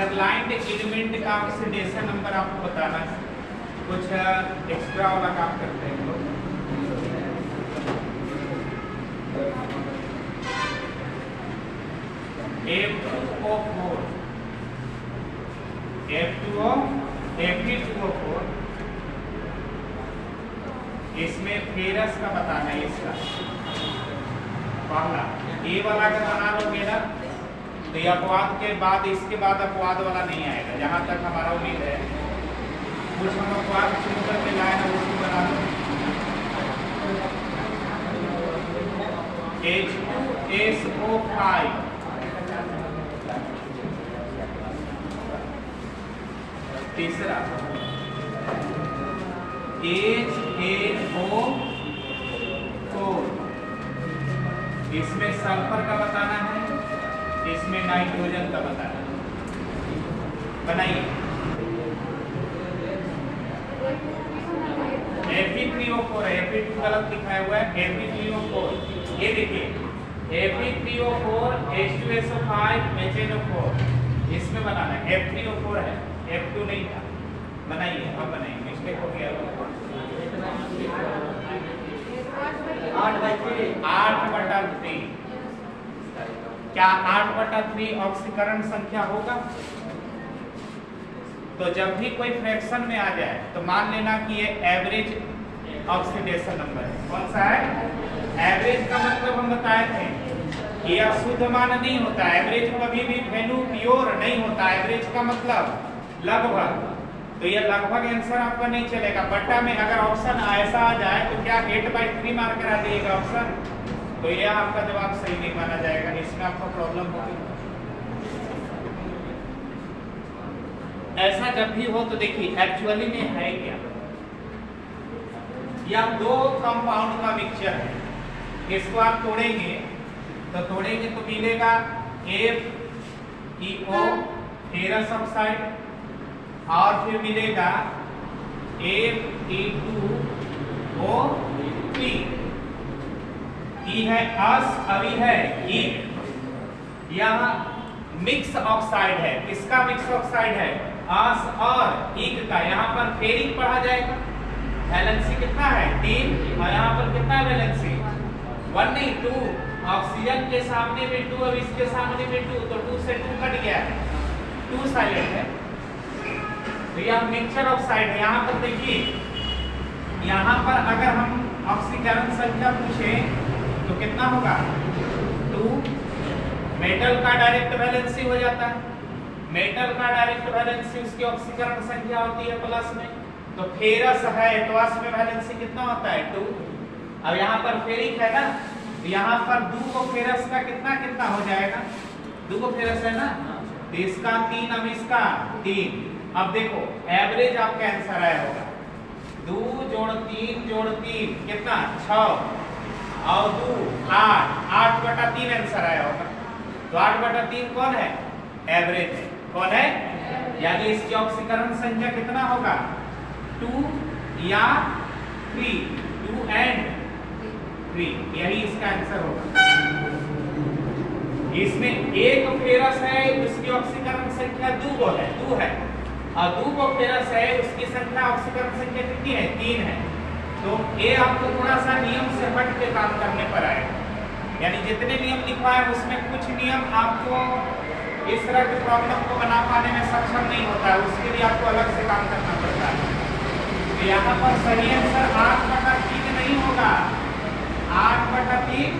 Underlined element का oxidation number आपको बताना है। कुछ एक्स्ट्रा वाला काम करते हैं लोग। F2O4 Fe2O4 इसमें फेरस का बताना है। इसका पहला ए वाला का बना लोगे ना तो ये अपवाद के बाद इसके बाद अपवाद वाला नहीं आएगा, जहां तक हमारा उम्मीद है। कुछ हम अपवाद शुरू करके लाए ना उसको बना लो। H2SO5 तीसरा HNO4 इसमें सल्फर का बताना है, इसमें नाइट्रोजन का बताना है। बनाइए। Fe3O4 है, Fe2 गलत लिखा हुआ है, Fe3O4 ये देखिए Fe3O4 H2SO5 HNO4 इसमें बनाना है। F3O4 है, F2 नहीं था। बनाइए, अब बनाइए, मिस्टेक हो गया। 8/3 क्या 8/3 ऑक्सीकरण संख्या होगा? तो जब भी कोई फ्रैक्शन में आ जाए तो मान लेना कि ये एवरेज ऑक्सीडेशन नंबर है। कौन सा है? एवरेज का मतलब हम बताए थे ये अशुद्ध मान नहीं होता। एवरेज कभी भी वैल्यू प्योर नहीं होता। एवरेज का मतलब लगभग। तो ये लगभग आंसर आपका नहीं चलेगा। बट्टा में अगर ऑप्शन ऐसा आ जाए तो क्या 8/3 मार्क करा दिएगा ऑप्शन, तो ये आपका जवाब सही नहीं माना जाएगा। इसमें आपको प्रॉब्लम होगी। ऐसा जब भी हो तो देखिए एक्चुअली में है क्या, या दो कंपाउंड का मिक्सचर है। इसको आप तोड़ेंगे तो मिलेगा FeO फेरस ऑक्साइड और फिर मिलेगा Fe2O3। ई है अस, अभी है ई। यहाँ मिक्स ऑक्साइड है। किसका मिक्स ऑक्साइड है? अस और ईक का। यहाँ पर फेरिक पढ़ा जाएगा। वैलेंसी कितना है? 3। और यहाँ पर कितना है वैलेंसी? 1 नहीं 2। ऑक्सीजन के सामने में 2, अब इसके सामने में 2, तो 2 से 2 कट गया है, 2 साइलेंट है। तो यह मिक्सचर ऑक्साइड है। यहाँ पर देखिए, यहाँ पर अगर हम ऑक्सीकरण संख्या पूछें तो कितना होगा? 2। मेटल का डायरेक्ट वैलेंसी हो जाता है। मेटल का डायरेक्ट वैलेंसी उसकी ऑक्सीकरण संख्या होती है प्लस में। तो फेरस है तो उसमें वैलेंसी कितना होता है? 2। अब यहाँ पर फेरिक है ना, तो यहाँ पर 2 को फेरस का कितना कितना हो जाएगा? 2 को फेरस है ना, तो इसका 3, अब इसका 3। अब देखो एवरेज आपका आंसर आया होगा 2 जोड़ 3 कितना? 6 और 2 8। 8/3 आंसर आया होगा। तो 8/3 कौन है? एवरेज है। कौन है? यानी इसकी ऑक्सीकरण संख्या कितना होगा? 2 या 3। 2 and 3 यही इसका आंसर होगा। इसमें एक फेरस है, उसकी ऑक्सीकरण संख्या 2 है, 2 है। और 2 को फेरस है, उसकी संख्या ऑक्सीकरण संख्या कितनी है? 3 है। तो ये आपको थोड़ा सा नियम से हट के काम करने पर आएगा। यानी जितने नियम लिखा है उसमें कुछ नियम आपको इस तरह की प्रॉब्लम को बना पाने में सक्षम नहीं होता है, उसके लिए आपको अलग से काम करना पड़ता है। तो यहाँ पर सही आंसर 8/3 नहीं होगा। 8/3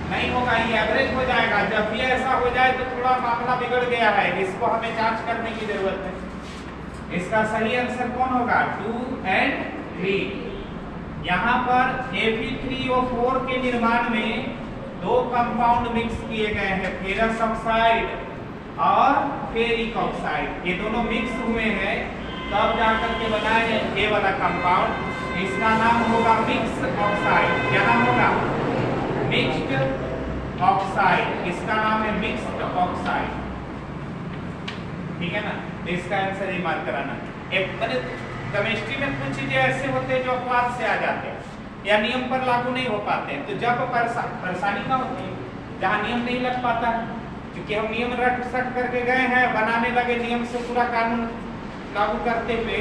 नहीं होगा, ये एवरेज हो जाएगा। जब भी ऐसा हो जाए तो थोड़ा मामला बिगड़ गया है, इसको हमें जांच करने की जरूरत है। इसका सही आंसर कौन होगा? 2 and 3। यहाँ पर Fe3O4 के निर्माण में 2 कंपाउंड मिक्स किए गए हैं, फेरस ऑक्साइड और फेरिक ऑक्साइड। ये दोनों मिक्स हुए हैं तब जाकर के बना है ये वाला कंपाउंड। इसका नाम होगा मिक्स ऑक्साइड। क्या नाम होगा? Mixed oxide. इसका नाम है मिक्स्ड ऑक्साइड। ठीक है ना? तो इसका आंसर ही मार्क कराना। केमिस्ट्री में कुछ चीजें ऐसे होते हैं जो अपवाद से आ जाते हैं या नियम पर लागू नहीं हो पाते हैं। तो जब परेशानी का होती है, जहाँ नियम नहीं लग पाता है क्योंकि हम नियम रट सट करके गए हैं, बनाने लगे नियम से पूरा कानून लागू करते हुए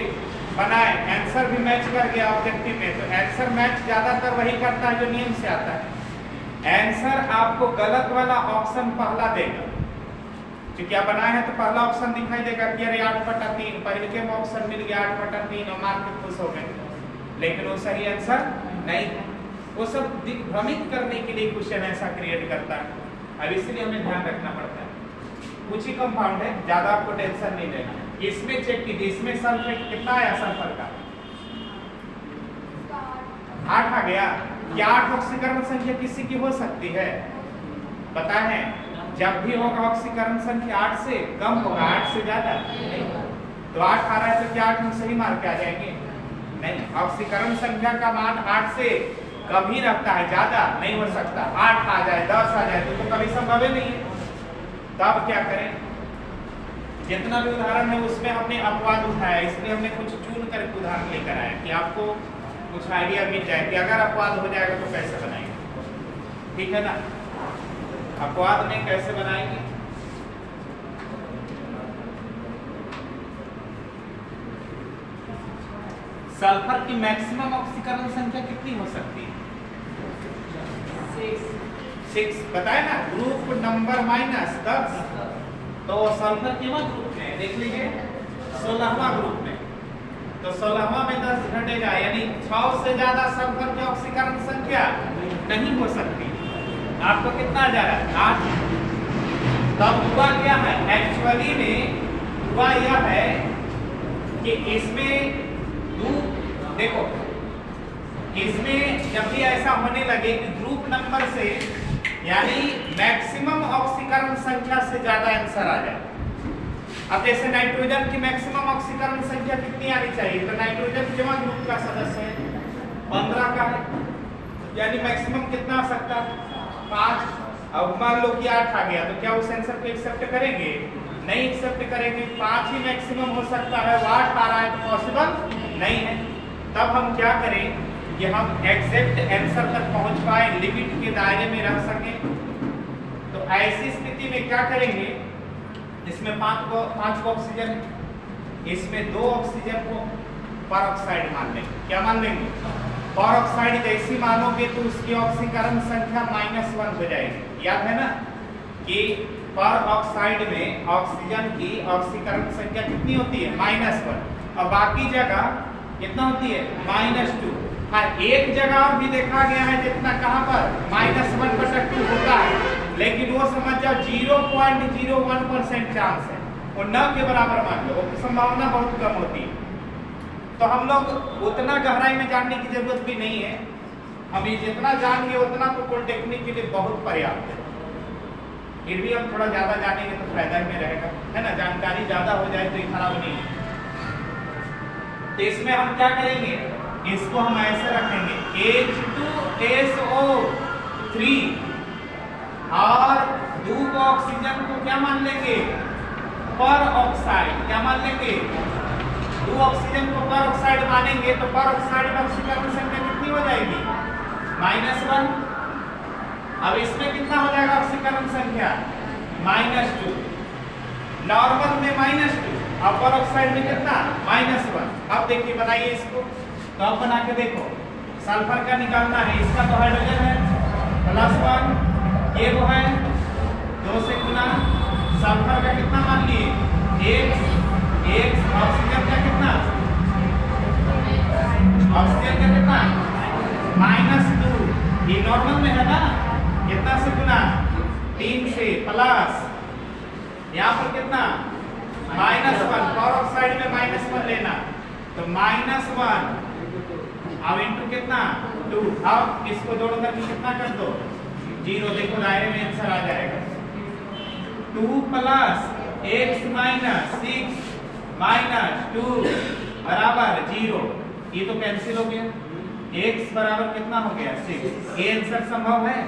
बनाए, आंसर भी मैच कर गया ऑब्जेक्टिव में। तो आंसर मैच ज्यादातर वही करता है जो नियम से आता है। आंसर आपको गलत वाला ऑप्शन पहला देगा, क्योंकि आप बनाए हैं तो पहला ऑप्शन दिखाई देगा कि अरे 8/3 पहले के ऑप्शन मिल गया 8/3 और मार्क के खुश हो गए, लेकिन वो सही आंसर नहीं है। वो सब दिग्भ्रमित करने के लिए क्वेश्चन ऐसा क्रिएट करता है। अब इसलिए हमें ध्यान रखना पड़ता है। कुछ ही कंपाउंड है, ज्यादा आपको टेंशन नहीं लेना। इसमें चेक कीजिए, इसमें सल्फेट कितना आया सल्फर का? 8 आ गया। क्या 8 ऑक्सीकरण संख्या किसी की हो सकती है? पता है जब भी होगा ऑक्सीकरण संख्या 8 से कम होगा, 8 से ज्यादा नहीं। तो 8 आ रहा है तो क्या 8 में सही मार्क आ जाएंगे? नहीं, ऑक्सीकरण संख्या का मान 8 से कम ही रखता है, ज्यादा नहीं हो सकता। 8 आ जाए 10 आ जाए तो कभी संभव ही नहीं है। तब क्या करें? जितना भी उदाहरण है उसमें हमने अपवाद उठाया, इसलिए हमने कुछ चुन कर उदाहरण लेकर आया कि आपको कुछ आइडिया मिल जाए कि अगर अपवाद हो जाएगा तो कैसे बनाएंगे। ठीक है ना? अपवाद में कैसे बनाएंगे? सल्फर की मैक्सिमम ऑक्सीकरण संख्या कितनी हो सकती है? 6 बताए ना, ग्रुप नंबर -10। तो सल्फर केवल ग्रुप में देख लीजिए 16वां ग्रुप में, तो 16वां में 10 घटेगा, यानी 6 से ज्यादा सल्फर की ऑक्सीकरण संख्या नहीं हो सकती। आपको कितना जा रहा है? 8। तब हुआ क्या है? एक्चुअली में हुआ यह है कि इसमें देखो, इसमें जब भी ऐसा होने लगे कि ग्रुप नंबर से यानी मैक्सिमम ऑक्सीकरण संख्या से ज्यादा आंसर आ जाए। अब जैसे नाइट्रोजन की मैक्सिमम ऑक्सीकरण संख्या कितनी आनी चाहिए? तो नाइट्रोजन केवल ग्रुप का सदस्य है, 15 का है, यानी मैक्सिमम कितना आ सकता है? 5। अब मान लो कि 8 आ गया, तो क्या उस आंसर को एक्सेप्ट करेंगे? नहीं एक्सेप्ट करेंगे। 5 ही मैक्सिमम हो सकता है, 8 आ रहा है तो पॉसिबल नहीं है। तब हम क्या करें कि हम एग्जैक्ट आंसर तक पहुंच पाए, लिमिट के दायरे में रह सके। तो ऐसी स्थिति में क्या करेंगे? इसमें 5 ऑक्सीजन, इसमें 2 ऑक्सीजन को पर ऑक्साइड मान लेंगे। क्या मान लेंगे? पर ऑक्साइड जैसी मानोगे तो उसकी ऑक्सीकरण संख्या -1 हो जाएगी। याद है ना कि पर ऑक्साइड में ऑक्सीजन की ऑक्सीकरण संख्या कितनी होती है? -1, और बाकी जगह कितना होती है? -2। हाँ, एक जगह और भी देखा गया है जितना कहां पर -1/2 होता है, लेकिन वो समझ जाओ 0.01% चांस है, और न के बराबर मान लो, वो संभावना बहुत कम होती है। तो हम लोग उतना गहराई में जानने की जरूरत भी नहीं है, हम ये जितना जान गए उतना तो पॉलिटेक्निक के लिए बहुत पर्याप्त है। फिर भी हम थोड़ा ज्यादा जानेंगे तो फायदा में रहेगा, है ना? जानकारी ज्यादा हो जाए तो ये खराब नहीं है। तो इसमें हम क्या करेंगे? इसको हम ऐसे रखेंगे H2SO3 और 2 ऑक्सीजन को क्या मान लेंगे? पर ऑक्साइड। क्या मान लेंगे? 2 ऑक्सीजन को पर ऑक्साइड मानेंगे तो पर ऑक्साइड में ऑक्सीकरण संख्या कितनी हो जाएगी? -1। अब इसमें कितना हो जाएगा ऑक्सीकरण संख्या? -2। नॉर्मल में -2, अब पर ऑक्साइड में कितना? -1। अब देखिए बनाइए इसको, तो अब बना के देखो। सल्फर का निकालना है, इसका तो हाइड्रोजन है +1, ये वो है 2 से गुना। सल्फर का कितना मान लिए? 1। ऑक्सीजन का कितना? ऑक्सीजन का कितना? -2। ये नॉर्मल में है ना? कितना से गुना? 3 से प्लस यहाँ पर कितना? -1। पर ऑक्साइड में -1 लेना, तो -1 अब इंटू कितना? 2। अब इसको जोड़ करके कितना कर दो? 0। देखो दायरे में आंसर आ जाएगा। 2 + x - 6 - 2 बराबर 0। ये तो कैंसिल हो गया। x बराबर कितना हो गया? 6। ये आंसर संभव है?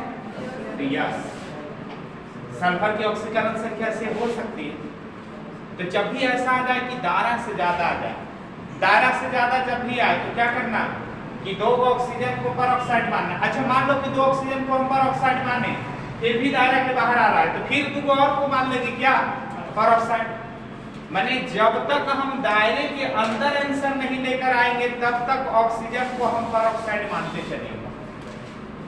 तो यस, सल्फर की ऑक्सीकरण संख्या से हो सकती है। तो जब भी ऐसा आ जाए कि दायरा से ज्यादा आ जाए, दायरा से ज्यादा जब भी आए तो क्या करना कि 2 ऑक्सीजन को पर ऑक्साइड मानना। अच्छा मान लो कि 2 ऑक्सीजन को हम पर ऑक्साइड माने, फिर भी दायरा के बाहर आ रहा है, तो फिर दो और को मान लेंगे क्या, परऑक्साइड। माने जब तक हम दायरे के अंदर आंसर नहीं लेकर आएंगे तब तक ऑक्सीजन को हम परऑक्साइड मानते चलेंगे।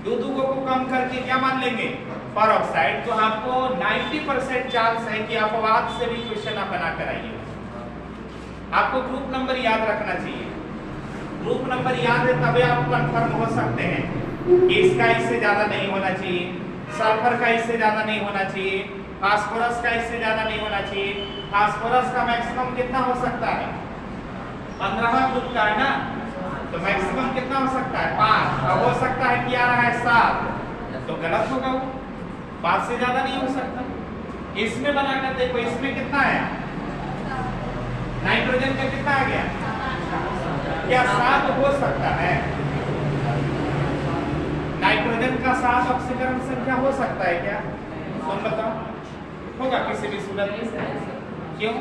दो को कम करके क्या मान लेंगे, परऑक्साइड। तो आपको 90% चांस है कि अपवाद से भी क्वेश्चन आप बना कर आइए। आपको ग्रुप नंबर याद रखना चाहिए, ग्रुप नंबर याद है तभी आप कंफर्म हो सकते हैं कि इसका इससे ज्यादा नहीं होना चाहिए, सल्फर का इससे ज्यादा नहीं होना चाहिए, फास्फोरस का इससे ज्यादा नहीं होना चाहिए। फास्फोरस का मैक्सिमम कितना हो सकता है, 15वां ग्रुप का है ना, तो मैक्सिमम कितना हो सकता है 5, अब हो सकता है कि आ रहा है 7, तो गलत होगा वो, 5 से ज्यादा नहीं हो सकता। इसमें बनाकर देखो, इसमें कितना है, नाइट्रोजन का कितना आ गया, क्या 7 हो सकता है, नाइट्रोजन का 7 ऑक्सीकरण संख्या हो सकता है क्या, तुम बताओ, होगा किसी भी सूरत में? क्यों?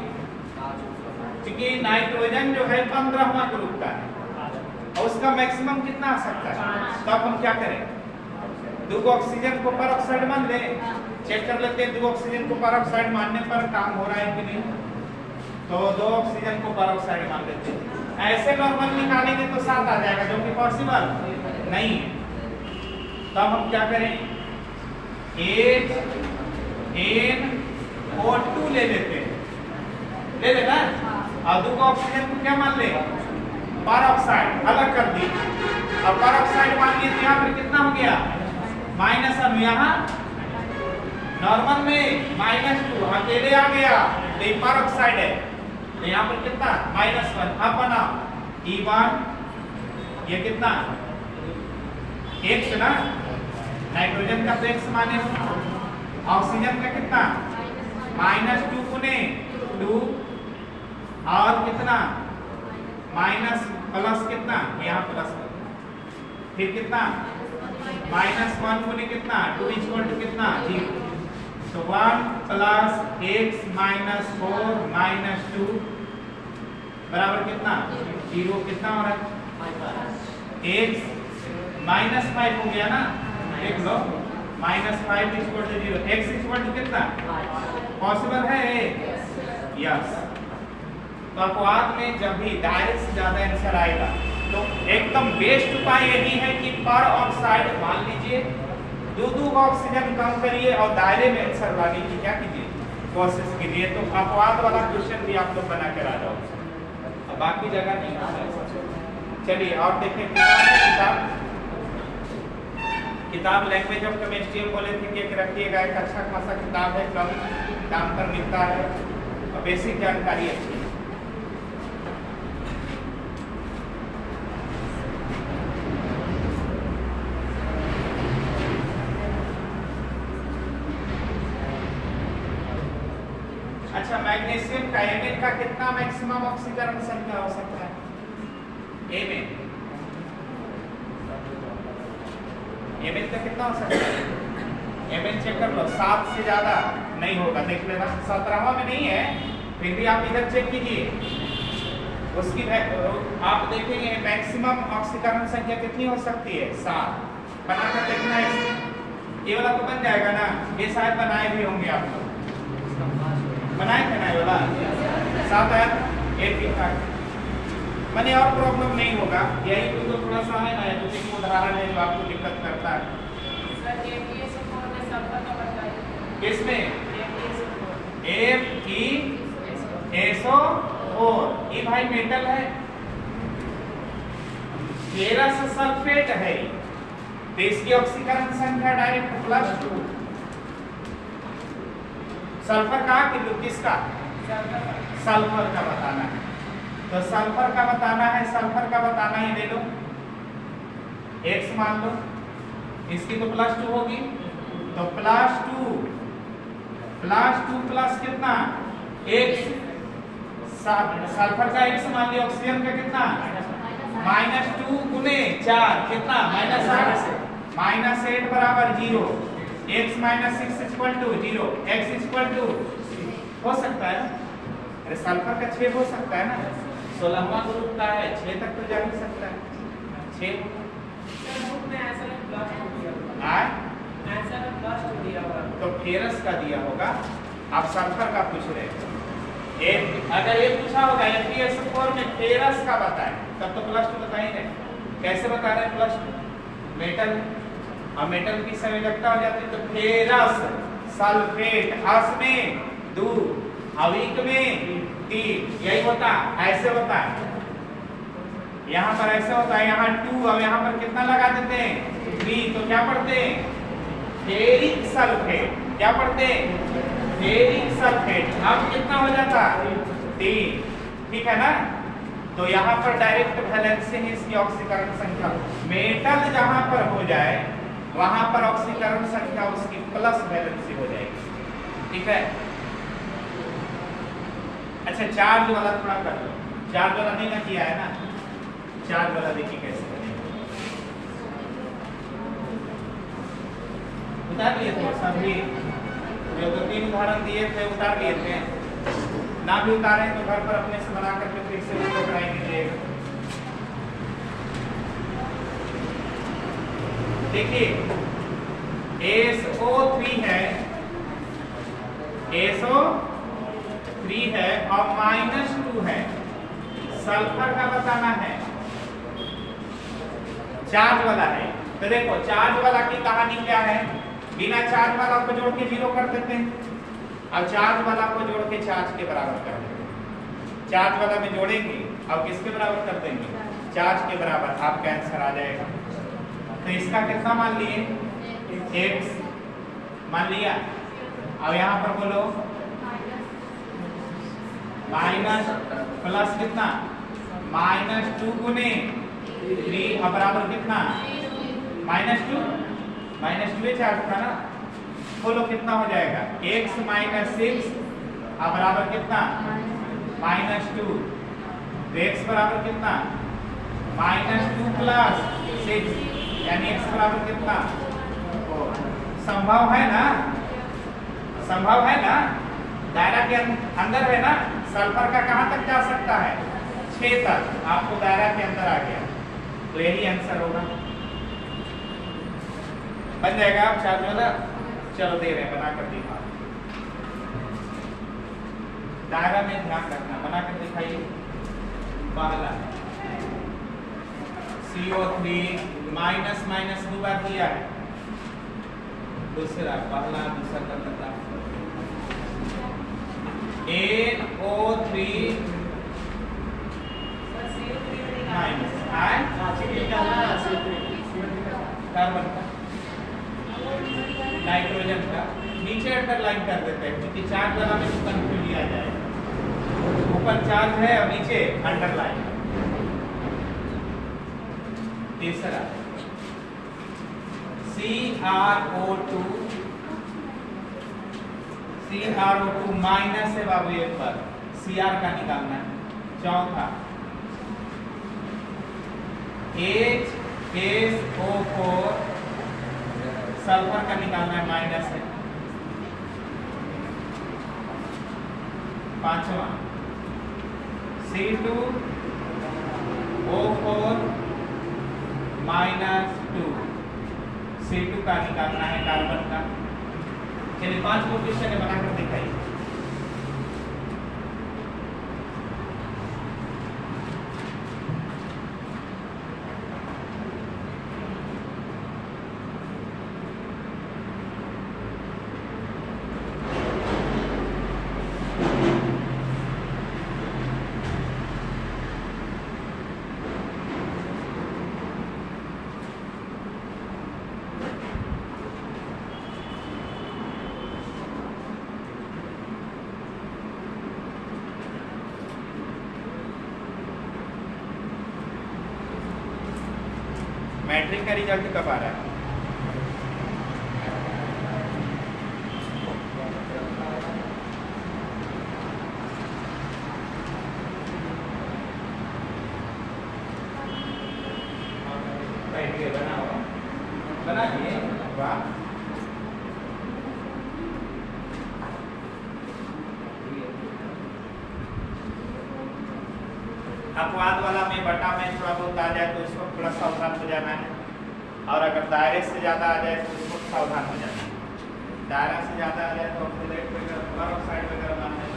क्योंकि नाइट्रोजन जो है 15वां ग्रुप का है और उसका मैक्सिमम कितना आ सकता है। तो अब हम क्या करें, दो ऑक्सीजन को परऑक्साइड मान ले, चेक कर लेते हैं दो ऑक्सीजन को परऑक्साइड मानने पर काम हो रहा है कि नहीं। तो 2 ऑक्सीजन को परऑक्साइड मान लेते हैं, ऐसे नॉर्मल निकालेंगे तो 7 आ जाएगा, जो कि पॉसिबल नहीं है। तब हम क्या करें, HNO2 ले लेते हैं, ले लेना, और 2 ऑक्सीजन को क्या मान ले, परऑक्साइड, अलग कर दी। अब परऑक्साइड मान लिए तो यहाँ पर कितना हो गया, माइनस अणु, यहाँ नॉर्मल में -2 अकेले आ गया, तो ये परऑक्साइड है, तो यहाँ पर कितना -1। अब बनाओ E1, ये कितना X ना, नाइट्रोजन का तो X माने, ऑक्सीजन का कितना -2 गुने 2, और कितना प्लस कितना, यहाँ प्लस, फिर कितना -1 गुने कितना 2 इक्वल टू कितना 0, तो 1 प्लस x माइनस 4 माइनस 2 बराबर कितना 0, कितना हो रहा है x -5 हो गया ना, देख लो -5 equal to 0, x equal to कितना, पॉसिबल है यस। तो अपवाद में जब भी दायरे से ज्यादा आंसर आएगा तो एकदम बेस्ट उपाय यही है कि पर ऑक्साइड मान लीजिए, 2 ऑक्सीजन कम करिए और दायरे में आंसर लाने की क्या कीजिए, कोशिश कीजिए। तो अपवाद वाला क्वेश्चन भी आप लोग बना कर आ जाओ, अब बाकी जगह नहीं होता। चलिए और देखें, किताब लैंग्वेज ऑफ केमिस्ट्री में बोले थे कि एक रखिएगा, एक अच्छा खासा किताब है, कम दाम पर मिलता है और बेसिक जानकारी अच्छी है। अच्छा, मैग्नीशियम का Mn का कितना मैक्सिमम ऑक्सीकरण संख्या हो सकता है, Mn का कितना हो सकता है, Mn चेक कर लो, 7 से ज्यादा नहीं होगा, देख लेना 17वां में नहीं है, फिर भी आप इधर चेक कीजिए, उसकी आप देखेंगे मैक्सिमम ऑक्सीकरण संख्या कितनी हो सकती है, 7। बनाकर देखना है, ये वाला तो बन जाएगा ना, ये शायद बनाए भी होंगे आप लोग, बनाए थे ना ये वाला 7 है, ये ठीक ठाक, मैंने और प्रॉब्लम नहीं होगा, यही तो थोड़ा सा है ना, तो एक उदाहरण है जो आपको दिक्कत करता है। किसमें FeSO4, ये भाई मेटल है, फेरस सल्फेट है, तो इसकी ऑक्सीकरण संख्या डायरेक्ट +2। सल्फर का किसका, सल्फर का बताना है, तो सल्फर का बताना है, सल्फर का बताना है, ले लो x मान लो, इसकी तो +2 होगी, तो +2 प्लस कितना x, सल्फर का x मान लिया, ऑक्सीजन का कितना -2 गुने 4 कितना -8 बराबर 0, x -6 equal to 0, x equal to हो सकता है, अरे सल्फर का 6 हो सकता है ना, 16वां ग्रुप का है, 6 तक तो जा ही सकता है, 6 में ऐसा आंसर में प्लस टू दिया हुआ है। तो फेरस का दिया होगा, आप सल्फर का पूछ रहे हैं। अगर ये पूछा होगा FeSO4 में फेरस का बताएं, तब तो प्लस टू बता ही रहे। कैसे बता रहे हैं प्लस टू? मेटल, और मेटल की संयोजकता हो जाती है तो फेरस सल्फेट, अस में 2, अविक में 3, यही होता, ऐसे होता है। यहाँ पर ऐसे होता है, यहाँ 2 और यहाँ पर कितना लगा देते हैं 3, तो क्या पढ़ते हैं? Ferric sulphate. क्या पढ़ते हैं? Ferric sulphate. अब कितना हो जाता? 3, ठीक है ना? तो यहाँ पर डायरेक्ट वैलेंसी है इसकी ऑक्सीकरण संख्या। मेटल जहां पर हो जाए वहां पर ऑक्सीकरण संख्या उसकी प्लस वैलेंसी हो जाएगी, ठीक है? अच्छा, चार्ज वाला थोड़ा कर लो। चार्ज वाला नहीं ना किया है ना? चार्ज वाला देखिए कैसे बनेगा। उतार लिए थे सभी जो 2-3 उदाहरण दिए थे, उतार लिए थे। ना भी उतारे तो घर पर अपने से बना करके फिर से उसको ट्राई कीजिएगा। देखिए SO3 है, SO3 है और -2 है। सल्फर का बताना है, चार्ज वाला है। तो देखो चार्ज वाला की कहानी क्या है? बिना चार्ज वाला को जोड़ के 0 कर देते हैं, और चार्ज वाला को जोड़ के चार्ज के बराबर कर देते हैं। चार्ज वाला में जोड़ेंगे और किसके बराबर कर देंगे? चार्ज के बराबर। आपका आंसर आ जाएगा। तो इसका कितना मान लिए? x मान लिया। और यहाँ पर बोलो माइनस प्लस कितना? -2 गुने 3 और बराबर कितना? -2। -2 चार्ज था ना? बोलो कितना हो जाएगा? x - 6 और बराबर कितना? -2। तो x बराबर कितना? -2 + 6, यानी x बराबर कितना? संभव है ना? संभव है ना? दायरा के अंदर है ना? सल्फर का कहां तक जा सकता है? 6 तक। आपको दायरा के अंदर आ गया, तो यही आंसर होगा। बन जाएगा आप चार्ज वाला? चलो दे रहे हैं, बना कर दिखा। दायरा में ध्यान रखना, बना कर दिखाइए। पहला CO3 -2 बार किया है। दूसरा, पहला दूसरा कर देता हूं। NO3 कार्बन का, नाइट्रोजन का नीचे अंडरलाइन कर देते हैं, क्योंकि चार्ज वाला में कंफ्यूज आ जाए। ऊपर चार्ज है और नीचे अंडरलाइन। तीसरा CrO2 माइनस है बाबू, एक बार Cr का निकालना है। चौथा HSO4 सल्फर का निकालना है, माइनस है। पांचवा C2O4 -2, C2 का निकालना है कार्बन का। चलिए 5 को क्वेश्चन है, बनाकर दिखाइए। मैट्रिक का रिजल्ट कब आ रहा है? बना दिए? वाह, अपवाद वाला में बटा में थोड़ा बहुत आ जाए तो उसको थोड़ा सावधान हो जाना है, और अगर दायरे से ज्यादा आ जाए तो उसको सावधान हो जाना। दायरा से ज़्यादा आ जाए तो ऑक्सीडेंट वगैरह और ऑक्साइड वगैरह ना है।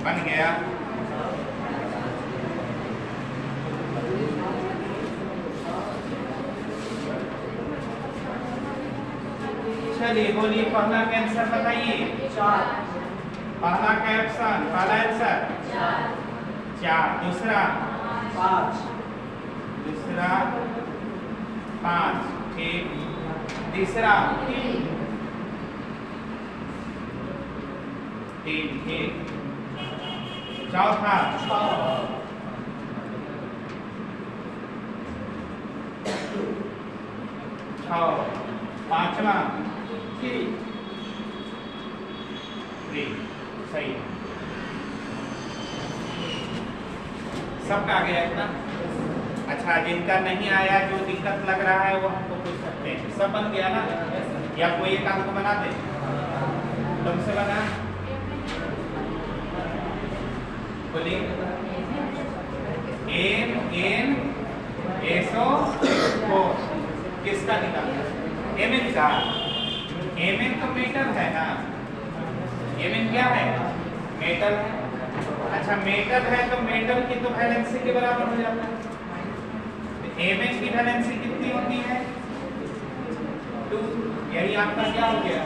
बन गया। चलिए बोलिए, पहला का आंसर बताइए। पहला का ऑप्शन, पहला आंसर 4, दूसरा 5, दूसरा 5, ठीक, तीसरा 3, ठीक, चौथा 6, पांचवा 3, सही। सबका आ गया इतना? अच्छा, जिनका नहीं आया, जो दिक्कत लग रहा है वो हमको पूछ सकते हैं। सब बन गया ना? या कोई एक काम को बना दे? तुमसे बना? बोलिए। MnSO4 किसका निकाला? Mn का। Mn तो मेटल है ना? Mn क्या है? मेटल है। अच्छा, मेटल है तो मेटल की तो वैलेंसी के बराबर हो जाता है। Mn की वैलेंसी कितनी होती है? 2। यही आपका क्या हो गया?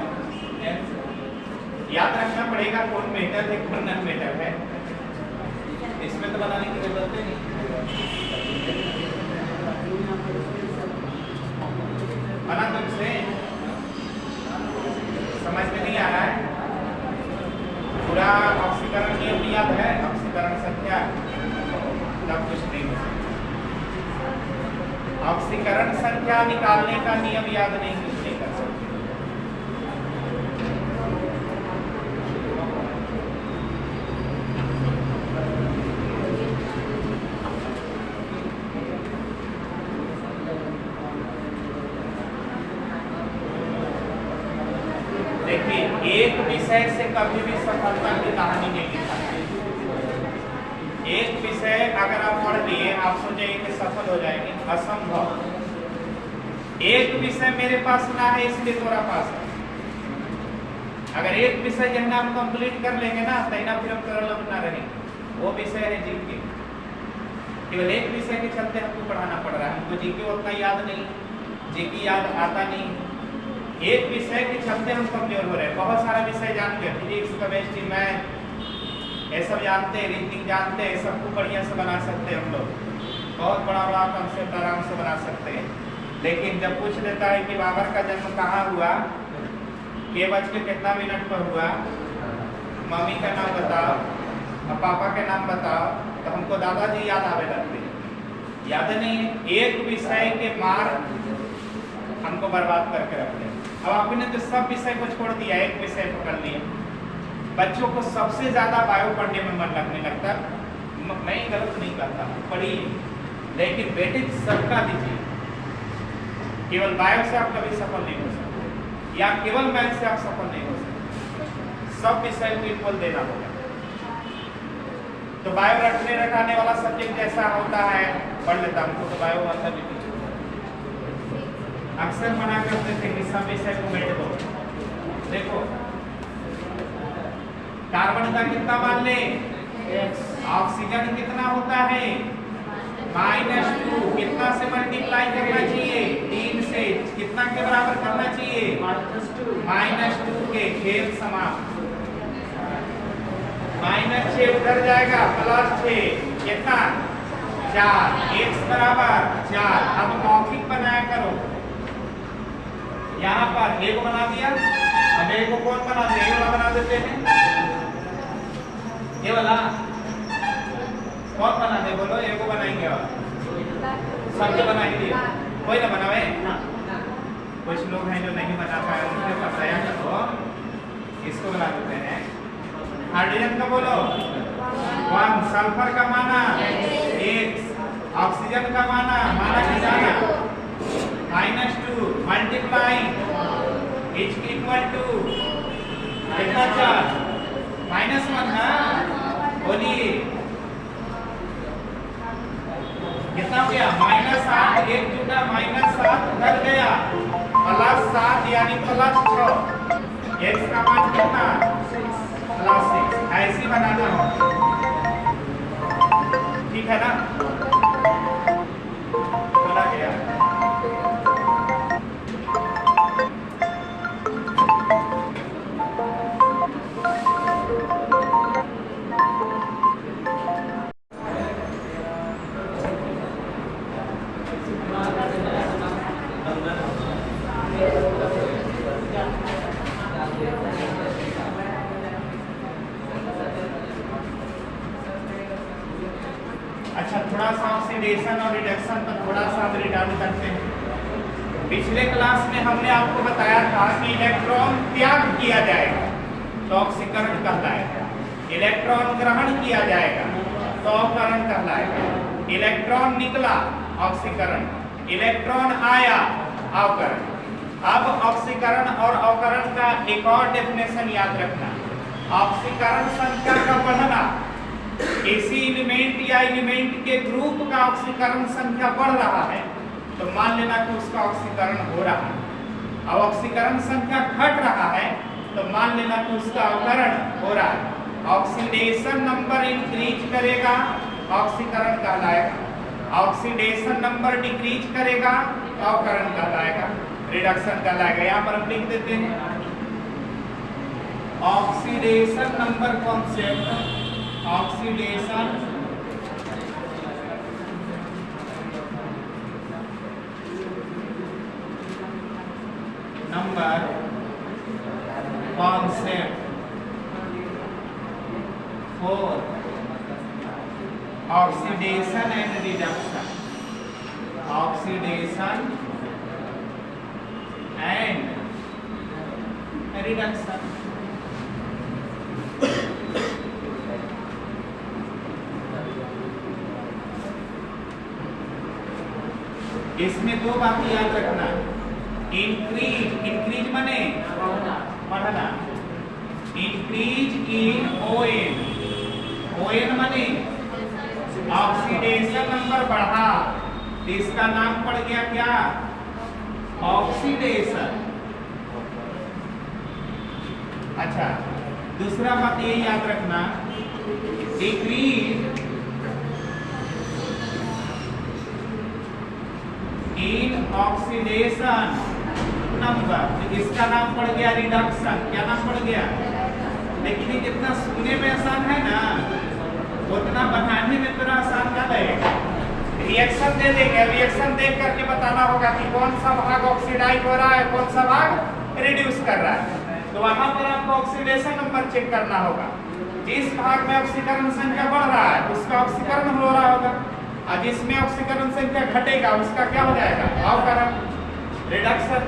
याद रखना पड़ेगा कौन मेटल है कौन नॉन मेटल है। इसमें तो बनाने की जरूरत है नहीं। बना तुमसे समझ में नहीं आ रहा है? पूरा ऑक्सीकरण नियम याद है? ऑक्सीकरण संख्या तब कुछ नहीं हो सकता। ऑक्सीकरण संख्या निकालने का नियम याद नहीं, कुछ नहीं कर सकते। एक विषय से कभी भी सफलता की कहानी नहीं लिखा। एक विषय अगर आप पढ़ लिए, आप सोचेंगे कि सफल हो जाएंगे, असंभव। एक विषय मेरे पास ना है इसलिए तोरा पास है। अगर एक विषय जब हम कंप्लीट कर लेंगे ना, तैना फिर हम तोरा लग ना रहेंगे। वो विषय है जीके। केवल एक विषय के चलते हमको पढ़ाना पड़ रहा है। हमको जीके उतना याद नहीं, जीके याद आता नहीं। एक विषय के चलते हम कमजोर हो रहे हैं। बहुत सारा विषय जानते हैं, फिजिक्स, केमिस्ट्री, मैथ, ये सब जानते हैं, रीजनिंग जानते हैं, सबको बढ़िया से बना सकते हैं हम लोग। बहुत बड़ा बड़ा कंसेप्ट आराम से बना सकते हैं। लेकिन जब पूछ देता है कि बाबर का जन्म कहाँ हुआ, के बज के कितना मिनट पर हुआ, मम्मी का नाम बताओ और पापा के नाम बताओ, तो हमको दादाजी याद आवे लगते हैं। याद नहीं। एक विषय के मार हमको बर्बाद करके रखते हैं। अब आपने तो सब विषय को छोड़ दिया, एक विषय पकड़ लिया। बच्चों को सबसे ज्यादा बायो पढ़ने में मन लगने लगता। मैं गलत नहीं करता, पढ़िए, लेकिन बेटे सबका दीजिए। केवल बायो से आप कभी सफल नहीं हो सकते, या केवल मैथ से आप सफल नहीं हो सकते। सब विषय को इक्वल देना होगा। तो बायो रटने रटाने वाला सब्जेक्ट जैसा होता है, पढ़ लेता। हमको तो बायो आता भी नहीं। अक्सर मना करते थे कि सब विषय को बैठ दो। देखो, कार्बन का कितना मान ले? ऑक्सीजन कितना होता है -2, कितना से मल्टीप्लाई करना चाहिए 3 से, कितना के बराबर करना चाहिए -2 के, खेल समाप्त। -6 उधर जाएगा +6, कितना 4, x बराबर 4। अब मौखिक बनाया करो, यहाँ पर एक बना दिया, अब एक को कौन बना दिया, ये वाला बना देते हैं, ये वाला कौन बना दे बोलो, एक को बनाएंगे और सब जो बनाएंगे कोई ना बनावे, कुछ लोग हैं जो नहीं बना पाए उनसे बताया करो, इसको बना देते हैं। हाइड्रोजन का बोलो 1, सल्फर का माना 1, ऑक्सीजन का माना की जाना -2 मल्टीप्लाई H इक्वल टू कितना चार्ज -1 ना, बोलिए कितना हो गया -8, एक जुटा -7 उधर गया +7 यानी +6, x का मान कितना +6, ऐसे बनाना हो, ठीक है ना, बोला गया। अच्छा, थोड़ा सा ऑक्सीडेशन और रिडक्शन पर थोड़ा सा रिटर्न करते हैं। पिछले क्लास में हमने आपको बताया था कि इलेक्ट्रॉन त्याग किया जाएगा तो ऑक्सीकरण कहलाएगा, इलेक्ट्रॉन ग्रहण किया जाएगा तो अवकरण कहलाएगा, इलेक्ट्रॉन निकला ऑक्सीकरण, इलेक्ट्रॉन आया अवकरण। अब ऑक्सीकरण और अवकरण का एक और डेफिनेशन याद रखना, ऑक्सीकरण संख्या का बढ़ना, किसी एलिमेंट या एलिमेंट के ग्रुप का ऑक्सीकरण संख्या बढ़ रहा है तो मान लेना कि उसका ऑक्सीकरण हो रहा है, अब ऑक्सीकरण संख्या घट रहा है तो मान लेना कि उसका अवकरण हो रहा है। ऑक्सीडेशन नंबर इंक्रीज करेगा ऑक्सीकरण कहलाएगा, ऑक्सीडेशन नंबर डिक्रीज करेगा तो अवकरण कहलाएगा, रिडक्शन कहलाएगा। यहाँ पर हम लिख देते हैं oxidation number concept, oxidation number concept for oxidation and reduction, oxidation and reduction. इसमें दो बातें याद रखना, इंक्रीज, इंक्रीज माने बढ़ना, इंक्रीज इन ON, ON माने ऑक्सीडेशन नंबर बढ़ा, इसका नाम पड़ गया क्या ऑक्सीडेशन। अच्छा, दूसरा बात ये याद रखना, डिक्रीज इन ऑक्सीडेशन नंबर, इसका नाम पड़ गया रिडक्शन। क्या नाम पड़ गया, लेकिन ये जितना सुनने में आसान है ना उतना बनाने में थोड़ा आसान क्या लगेगा। रिएक्शन दे देंगे, रिएक्शन देख करके बताना होगा कि कौन सा भाग ऑक्सीडाइज हो रहा है, कौन सा भाग रिड्यूस कर रहा है, तो वहां पर आपको ऑक्सीडेशन नंबर चेक करना होगा। जिस भाग में ऑक्सीकरण संख्या बढ़ रहा है उसका ऑक्सीकरण हो रहा होगा, और जिसमें ऑक्सीकरण संख्या घटेगा उसका क्या हो जाएगा अवकरण। रिडक्शन,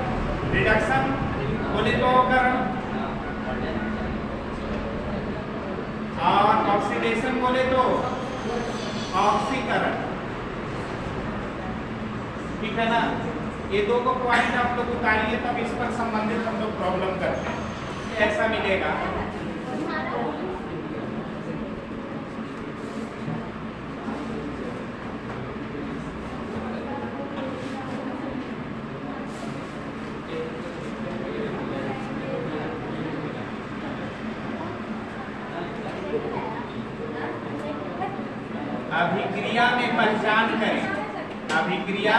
रिडक्शन बोले तो अवकरण, और ऑक्सीडेशन बोले तो ऑक्सीकरण, ठीक है ना। ये दो को पॉइंट आप लोग उतारिए तब इस पर संबंधित हम लोग प्रॉब्लम करते हैं, ऐसा मिलेगा। अभिक्रिया में पहचान करें, अभिक्रिया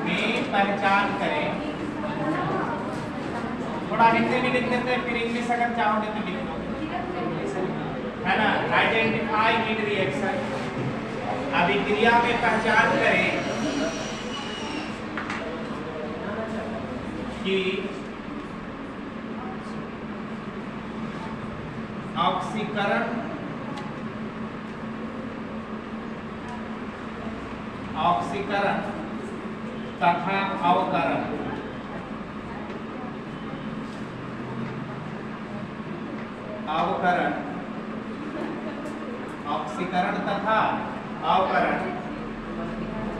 में पहचान करें। थोड़ा हिंदी में लिख देते हैं, फिर इंग्लिश अगर चाहोगे तो लिख लो, है ना। आइडेंटिफाई हीट रिएक्शन, अभिक्रिया में पहचान करें कि ऑक्सीकरण तथा अवकरण, ऑक्सीकरण तथा अवकरण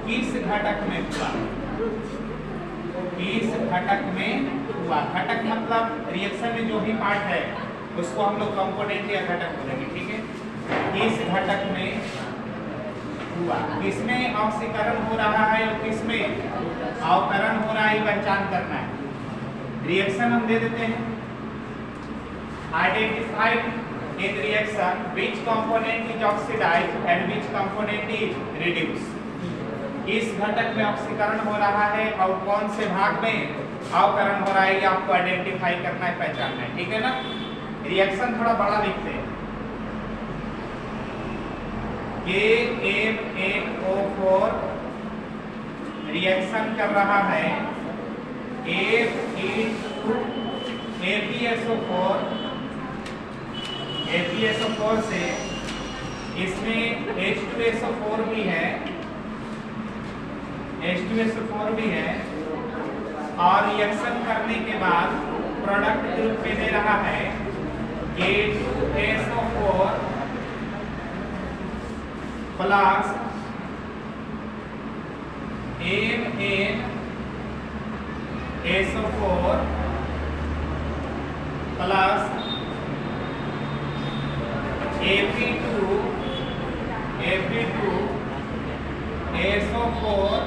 किस घटक में हुआ, किस घटक में हुआ। घटक मतलब रिएक्शन में जो भी पार्ट है उसको हम लोग कंपोनेंट या घटक बोलेंगे, ठीक है। किस घटक में हुआ, किसमें ऑक्सीकरण हो रहा है और किसमें अवकरण हो रहा है, पहचान करना है। रिएक्शन हम दे देते हैं, identified in reaction which component is oxidized and which component is reduced। किस घटक में ऑक्सीकरण हो रहा है और कौन से भाग में अवकरण हो रहा है, ये आपको आइडेंटिफाई करना है, पहचानना है, ठीक है ना। रिएक्शन थोड़ा बड़ा लिखते हैं, KMnO4 रिएक्शन कर रहा है ApSO4 से, इसमें H2SO4 भी है, और रिएक्शन करने के बाद प्रोडक्ट ग्रुप में दे रहा है K2SO4 plus MnSO4 plus Fe2SO4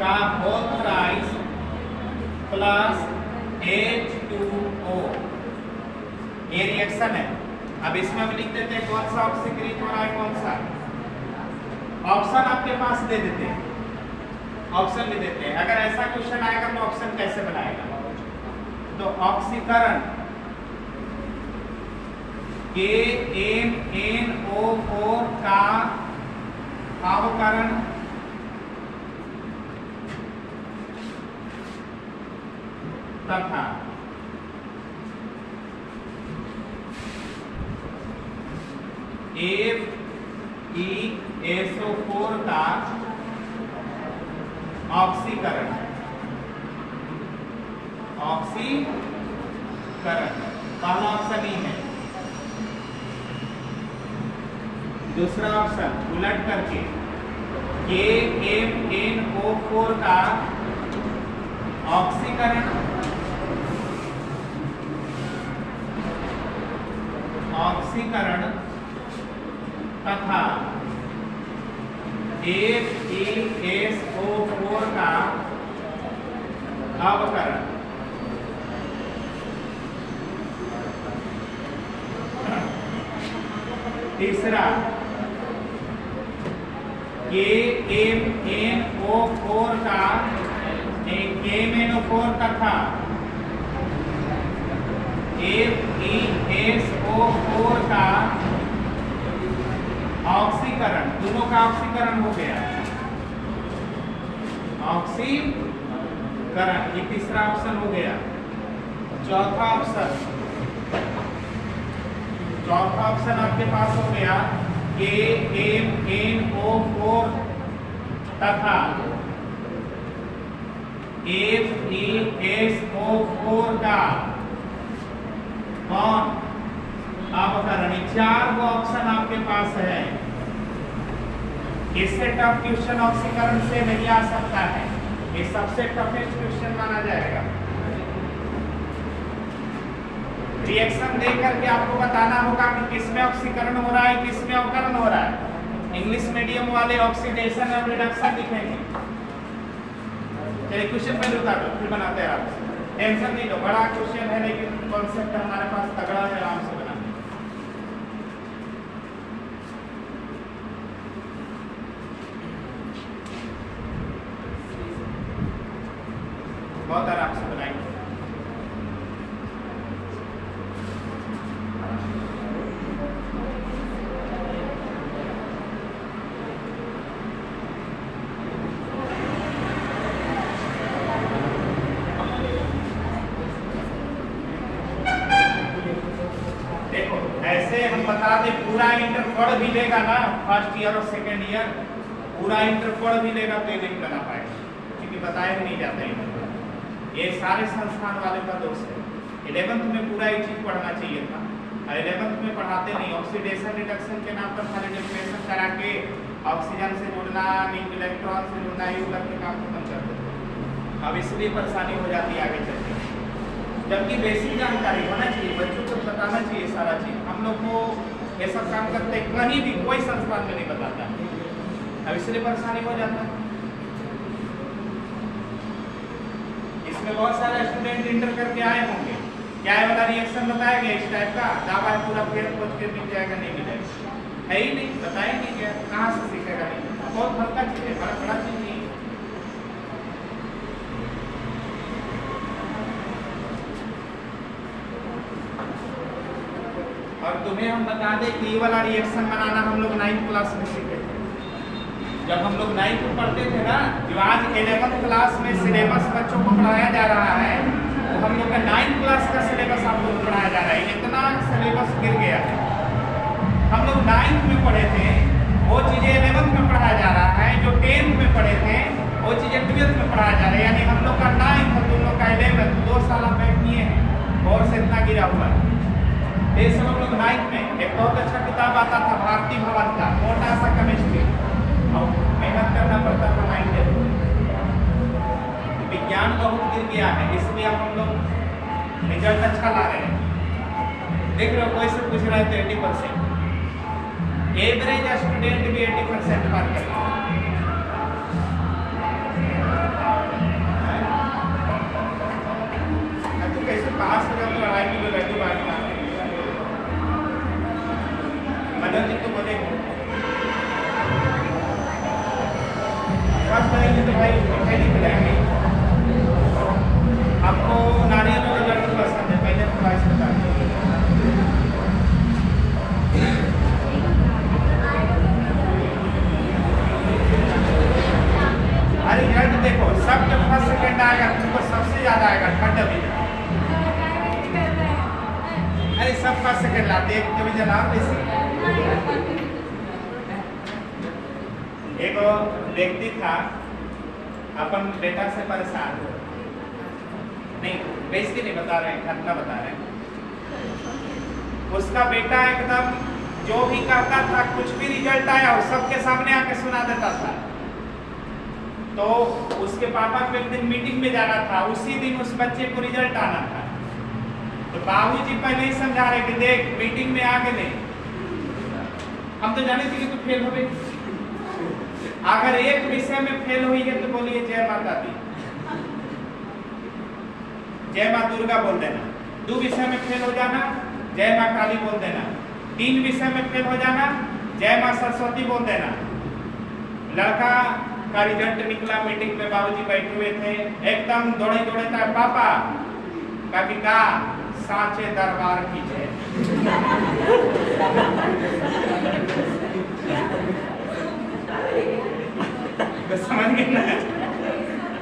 का होल थ्राइस प्लस H2O, ये रिएक्शन है। अब इसमें हम लिख देते हैं कौन सा ऑक्सीकृत हो रहा है, कौन सा। ऑप्शन आपके पास दे देते हैं, ऑप्शन भी देते हैं। अगर ऐसा क्वेश्चन आएगा तो ऑप्शन कैसे बनाएगा, तो ऑक्सीकरण KMnO4 का अवकरण तथा FeSO4 का ऑक्सीकरण, पहला ऑप्शन ही है। दूसरा ऑप्शन उलट करके KMnO4 का ऑक्सीकरण तथा FeSO4 का अवकरण। तीसरा KMnO4 का KMnO4 तथा FeSO4 का ऑक्सीकरण, दोनों का ऑक्सीकरण हो गया, ऑक्सीकरण, ये तीसरा ऑप्शन हो गया। चौथा ऑप्शन आपके पास हो गया KMnO4 तथा FeSO4 का कौन अवकरण। चार वो ऑप्शन आपके पास है। इससे टफ क्वेश्चन ऑक्सीकरण से नहीं आ सकता है, ये सबसे टफेस्ट क्वेश्चन माना जाएगा। रिएक्शन देख करके आपको बताना होगा कि किसमें ऑक्सीकरण हो रहा है, किसमें अवकरण हो रहा है। इंग्लिश मीडियम वाले ऑक्सीडेशन और रिडक्शन लिखेंगे। चलिए क्वेश्चन पहले उतार दो, फिर बनाते हैं आप। टेंशन नहीं लो, बड़ा क्वेश्चन है लेकिन कॉन्सेप्ट हमारे पास तगड़ा है, आराम से बना। ऐसे हम बता दें पूरा इंटरकोड भी लेगा ना, फर्स्ट ईयर और सेकेंड ईयर पूरा इंटरकोड भी लेगा तो ये नहीं बना पाएगा, क्योंकि बताया भी नहीं जाता है। ये सारे संस्थान वाले का दोष है। 11th में पूरा ये चीज पढ़ना चाहिए था, 11th में पढ़ाते नहीं। ऑक्सीडेशन रिडक्शन के नाम पर खाली डेफिनेशन करा के ऑक्सीजन से जुड़ना, इलेक्ट्रॉन से जुड़ना, ये लग के काम खत्म कर देते। अब इसलिए परेशानी हो जाती है आगे चलते, जबकि बेसिक जानकारी होना चाहिए, बच्चों को बताना चाहिए सारा चीज। हम लोग को ये सब काम करते कहीं भी कोई संस्थान में नहीं बताता, अब इसलिए परेशानी हो जाता है। इसमें बहुत सारे स्टूडेंट इंटर करके आए होंगे, क्या है वाला रिएक्शन बताया गया इस टाइप का, दावा पूरा पेड़ खोज के मिल जाएगा, नहीं मिलेगा, है ही नहीं, बताया नहीं गया, कहाँ से सीखेगा? नहीं, बहुत हल्का चीज है, बड़ा चीज नहीं है। और तुम्हें हम बता दें कि ये वाला रिएक्शन बनाना हम लोग 9th क्लास में सीखे थे। जब हम लोग 9th में पढ़ते थे ना, जो आज 11th क्लास में सिलेबस बच्चों को पढ़ाया जा रहा है, तो हम लोग का 9th क्लास का सिलेबस आप लोग को पढ़ाया जा रहा है। इतना सिलेबस गिर गया है। हम लोग 9th में पढ़े थे, वो चीज़ें 11th में पढ़ाया जा रहा है। जो 10th में पढ़े थे, वो चीज़ें 12th में पढ़ाया जा रहा है। यानी हम लोग का 9th और तुम लोग का 11th 2 साल आप बैठ किए हैं और से इतना गिरा हुआ है। ये सब हम लोग 9th में एक बहुत अच्छा किताब आता था भारती भवन का, मोटा सा केमिस्ट्री, और मेहनत करना पड़ता था 9th में। विज्ञान बहुत गिर गया है, इसलिए अब हम लोग रिजल्ट अच्छा ला रहे हैं। देख रहे हो, कोई से पूछ रहा है तो 80%, एवरेज स्टूडेंट भी 80% पार कर रहा है। तो कैसे पास हो जाओ? 2.5 किलो लड्डू बांटना मदद जी तो बोले पास करेंगे तो भाई मिठाई नहीं खिलाएंगे। आपको नारियल और लड्डू पसंद है, पहले तो प्राइस बता दीजिए। अरे रिजल्ट देखो, सब जब फर्स्ट सेकंड आएगा तुमको सबसे ज्यादा आएगा थर्ड डिवीजन। अरे सब फर्स्ट सेकंड लाते, एक डिवीजन आप इसी। एक व्यक्ति था, अपन बेटा से परेशान, नहीं बेसिकली नहीं बता रहे हैं, घटना बता रहे हैं। उसका बेटा एकदम जो भी कहता था, कुछ भी रिजल्ट आया वो सबके सामने आके सुना देता था। तो उसके पापा को एक दिन मीटिंग में जाना था, उसी दिन उस बच्चे को रिजल्ट आना था। तो बाबूजी पहले ही समझा रहे कि देख मीटिंग में आगे नहीं, हम तो जाने थे कि तू फेल हो गई, अगर एक विषय में फेल हुई है तो बोलिए जय माता दी, जय माँ दुर्गा बोल देना। 2 विषय में फेल हो जाना, जय माँ काली बोल देना। 3 विषय में फेल हो जाना, जय माँ सरस्वती बोल देना। लड़का का रिजल्ट निकला, मीटिंग में बाबूजी बैठे हुए थे, एकदम दौड़े दौड़े था, पापा का सांचे दरबार की जय। तो समझ गए ना,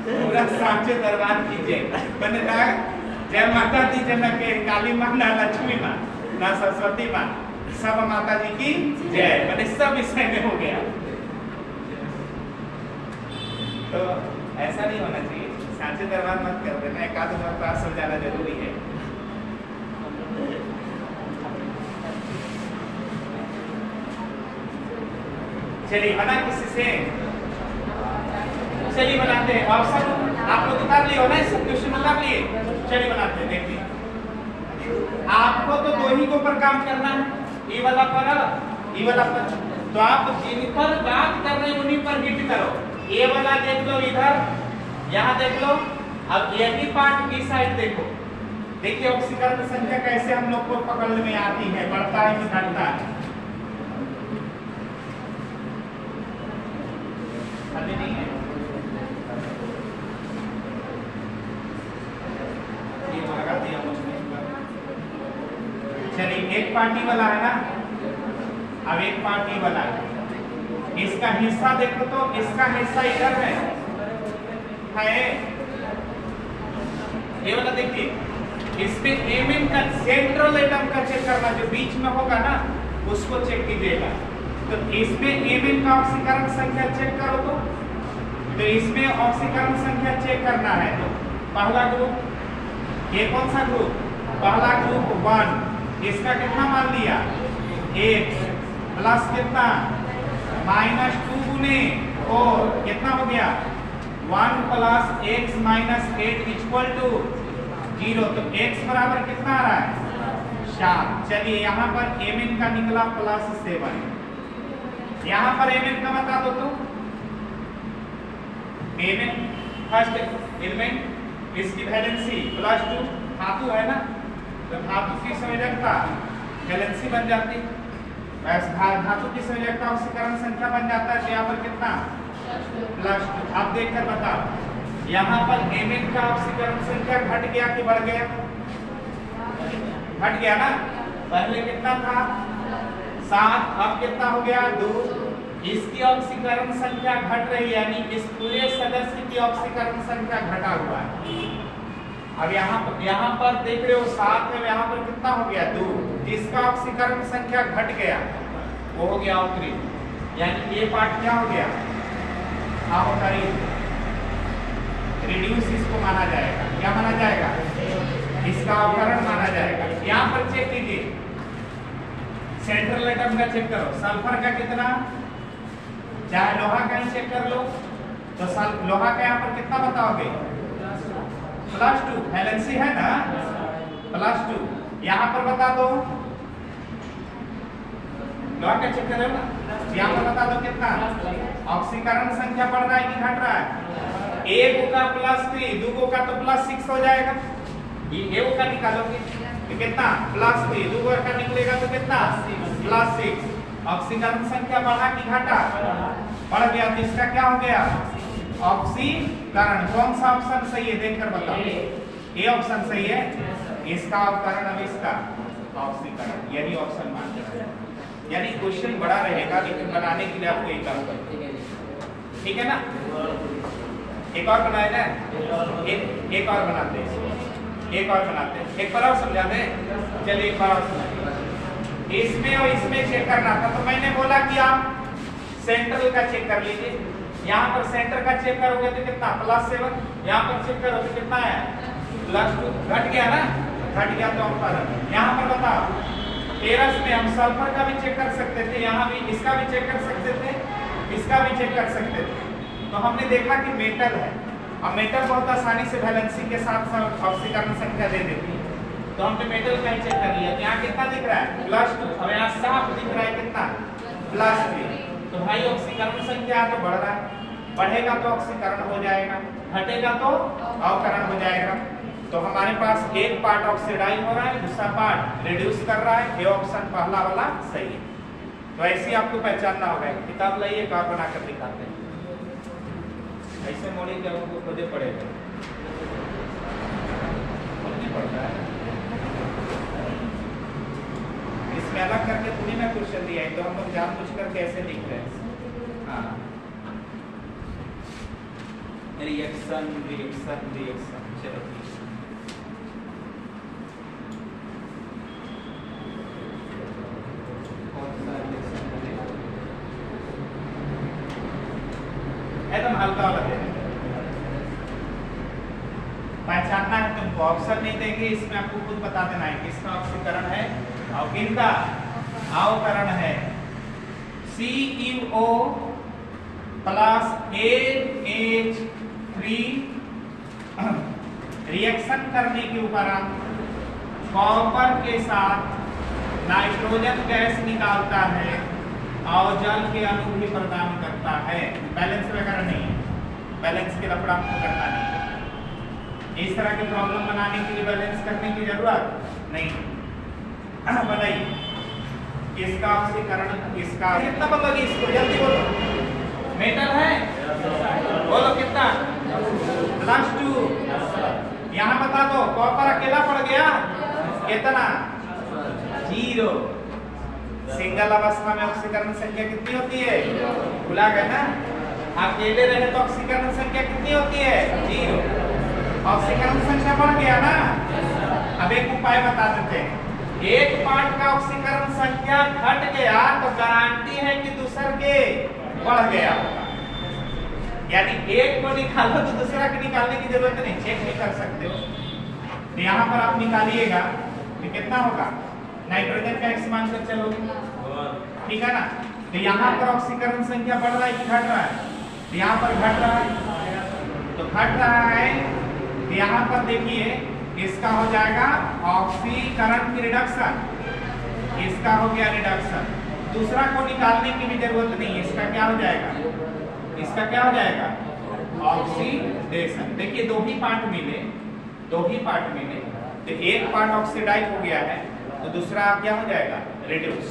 पूरा सांचे दरबार की जय। मैंने कहा जय माता दी, जय न के काली माँ, ना लक्ष्मी माँ, ना सरस्वती माँ, सब माता जी की जय। मैंने सब विषय में हो गया। तो ऐसा नहीं होना चाहिए, सांचे दरबार मत कर देना, एक आध बार पास हो जाना जरूरी है। चलिए बना किसी से, चलिए बनाते हैं। ऑप्शन आप लोग उतार लिए हो ना, सब क्वेश्चन उतार लिए, चलिए बनाते हैं। देखिए आपको तो 2 ही के ऊपर काम करना है, ये वाला पर, ये वाला पर। तो आप जिन पर बात कर रहे हैं उन्हीं पर हिट करो। ये वाला देख लो इधर, यहाँ देख लो। अब यही पार्ट की साइड देखो, देखिए ऑक्सीकरण संख्या कैसे हम लोग को पकड़ में आती है, बढ़ता है कि घटता है। खाली नहीं है, ये लगा दिया मुझे। चलिए एक पार्टी वाला है ना, अब एक पार्टी वाला है, इसका हिस्सा देखो तो इसका हिस्सा इधर है। ये वाला देखिए इसमें एमिन का सेंट्रल एटम का चेक करना, जो बीच में होगा ना उसको चेक कीजिएगा। तो इसमें एमिन का ऑक्सीकरण संख्या चेक करो। तो इसमें ऑक्सीकरण संख्या चेक करना है। तो पहला ग्रुप, ये कौन सा ग्रुप? पहला ग्रुप 1, इसका कितना मान लिया? 1 प्लस कितना? -2 गुने 4, कितना हो गया? 1 plus x minus 8 equal to 0। तो x बराबर कितना आ रहा है? 7। चलिए यहाँ पर एमिन का निकला +7। यहाँ पर एमिन का बता दो। तो एमिन फर्स्ट एलिमेंट, इसकी वैलेंसी +2, धातु है ना, तो धातु की संयोजकता वैलेंसी बन जाती है। धातु की संयोजकता ऑक्सीकरण संख्या बन जाता है। तो यहाँ पर कितना? +2। आप देखकर बताओ, यहाँ पर एमिन का ऑक्सीकरण संख्या घट गया कि बढ़ गया? घट गया ना। पहले कितना था? 7, अब कितना हो गया? 2। इसकी ऑक्सीकरण संख्या घट रही है, यानी इस पूरे सदस्य की ऑक्सीकरण संख्या घटा हुआ है। अब यहाँ पर देख रहे हो 7 है, यहाँ पर कितना हो गया? 2। जिसका ऑक्सीकरण संख्या घट गया वो हो गया अवकृत, यानी ये पार्ट क्या हो गया? रिड्यूस इसको माना जाएगा। क्या माना जाएगा? इसका अवकरण माना जाएगा। यहाँ पर चेक कीजिए, सेंट्रल एटम का चेक करो। सल्फर का कितना? चाहे लोहा का ही चेक कर लो। तो लोहा का यहाँ पर कितना बताओगे? +2। वैलेंसी है ना, +2। यहाँ पर बता दो, लोहा का चेक करो ना, यहाँ पर बता दो कितना? ऑक्सीकरण संख्या बढ़ रहा है कि घट रहा है? एक का +3, दूगो का तो +6 हो जाएगा। ये का निकालोगे तो कितना? +3, दूगो का निकलेगा तो कितना? +6। ऑक्सीकरण संख्या बढ़ा कि घटा? बढ़ गया। तो इसका क्या हो गया? ऑक्सीकरण। कौन सा ऑप्शन सही है देखकर बताओ। ए ऑप्शन सही है। इसका अवकरण, अब इसका ऑक्सीकरण, यही ऑप्शन मान लेना। यानी क्वेश्चन बड़ा रहेगा, लेकिन बनाने के लिए आपको एक काम करना, ठीक है ना? एक और बनाए ना, एक और बनाते हैं, एक और बनाते हैं, एक बार और समझा दें। चलिए एक बार और समझाइए। इसमें और इसमें चेक करना था, तो मैंने बोला कि आप सेंट्रल का चेक कर लीजिए। यहाँ पर सेंटर का चेक करोगे तो कितना? +7। यहाँ पर चेक करो तो कितना है? +2। घट गया ना, घट गया तो अवकरण। यहाँ पर बताओ, टेरस में हम सल्फर का भी चेक कर सकते थे, यहाँ भी इसका भी चेक कर सकते थे, इसका भी चेक कर सकते थे। तो हमने देखा कि मेटल है, और मेटल बहुत आसानी से वैलेंसी के साथ ऑक्सीकरण संख्या दे देती है। तो हमने मेटल का ही चेक कर लिया। यहाँ कितना दिख रहा है? +2। अब यहाँ साफ दिख रहा है कितना? +3। तो भाई ऑक्सीकरण संख्या तो बढ़ रहा है, बढ़ेगा तो ऑक्सीकरण हो जाएगा, घटेगा तो अवकरण हो जाएगा। तो हमारे पास एक पार्ट ऑक्सीडाइज हो रहा है, दूसरा पार्ट रिड्यूस कर रहा है। ये ऑप्शन पहला वाला सही है। तो ऐसे ही आपको पहचानना होगा। किताब लाइए, कार बनाकर दिखाते हैं। ऐसे मोड़ी के हमको खुदे पड़ेगा, नहीं पड़ता है। इसमें अलग करके पूरी ना क्वेश्चन दिया है, तो हम लोग जानबूझ करके ऐसे लिख रहे हैं। हाँ, रिएक्शन रिएक्शन रिएक्शन। चलो एकदम हल्का वाला दे, पहचानना है तुमको। ऑप्शन नहीं देंगे, इसमें आपको खुद बता देना है किसका ऑक्सीकरण है और किसका अवकरण है। CuO + AH3 रिएक्शन करने के उपरांत कॉपर के साथ नाइट्रोजन गैस निकालता है और जल के अणु भी प्रदान करता है। बैलेंस वगैरह नहीं है, बैलेंस के लफड़ा करना नहीं है। इस तरह की प्रॉब्लम बनाने के लिए बैलेंस करने की जरूरत नहीं। बताइए किसका ऑक्सीकरण, किसका? कितना बोलोगे इसको? जल्दी बोलो। मेटल है, बोलो कितना? +2। यहाँ बता दो, कॉपर अकेला पड़ गया कितना? 0। सिंगल अवस्था में ऑक्सीकरण संख्या कितनी होती है? भुला गए ना? अकेले रहे तो ऑक्सीकरण संख्या कितनी होती है? 0। ऑक्सीकरण संख्या बढ़ गया ना, अब एक उपाय बता देते हैं। एक पार्ट का ऑक्सीकरण संख्या घट गया तो गारंटी है कि दूसर के बढ़ गया होगा। यानी एक को निकालो तो दूसरा के निकालने की जरूरत नहीं, चेक भी कर सकते हो। तो यहाँ पर आप निकालिएगा तो कितना होगा, नाइट्रोजन का एक्स मानकर चलोगे, ठीक है ना। तो यहाँ पर ऑक्सीकरण संख्या बढ़ रहा है कि घट रहा है, तो यहाँ पर घट रहा है, तो घट रहा है। तो यहाँ पर देखिए इसका हो जाएगा ऑक्सीकरण की रिडक्शन, इसका हो गया रिडक्शन। दूसरा को निकालने की भी जरूरत नहीं है, इसका क्या हो जाएगा, इसका क्या हो जाएगा ऑक्सीडेशन। देखिए दो ही पार्ट मिले, दो ही पार्ट मिले, तो एक पार्ट ऑक्सीडाइज हो गया है तो दूसरा क्या हो जाएगा रिड्यूस।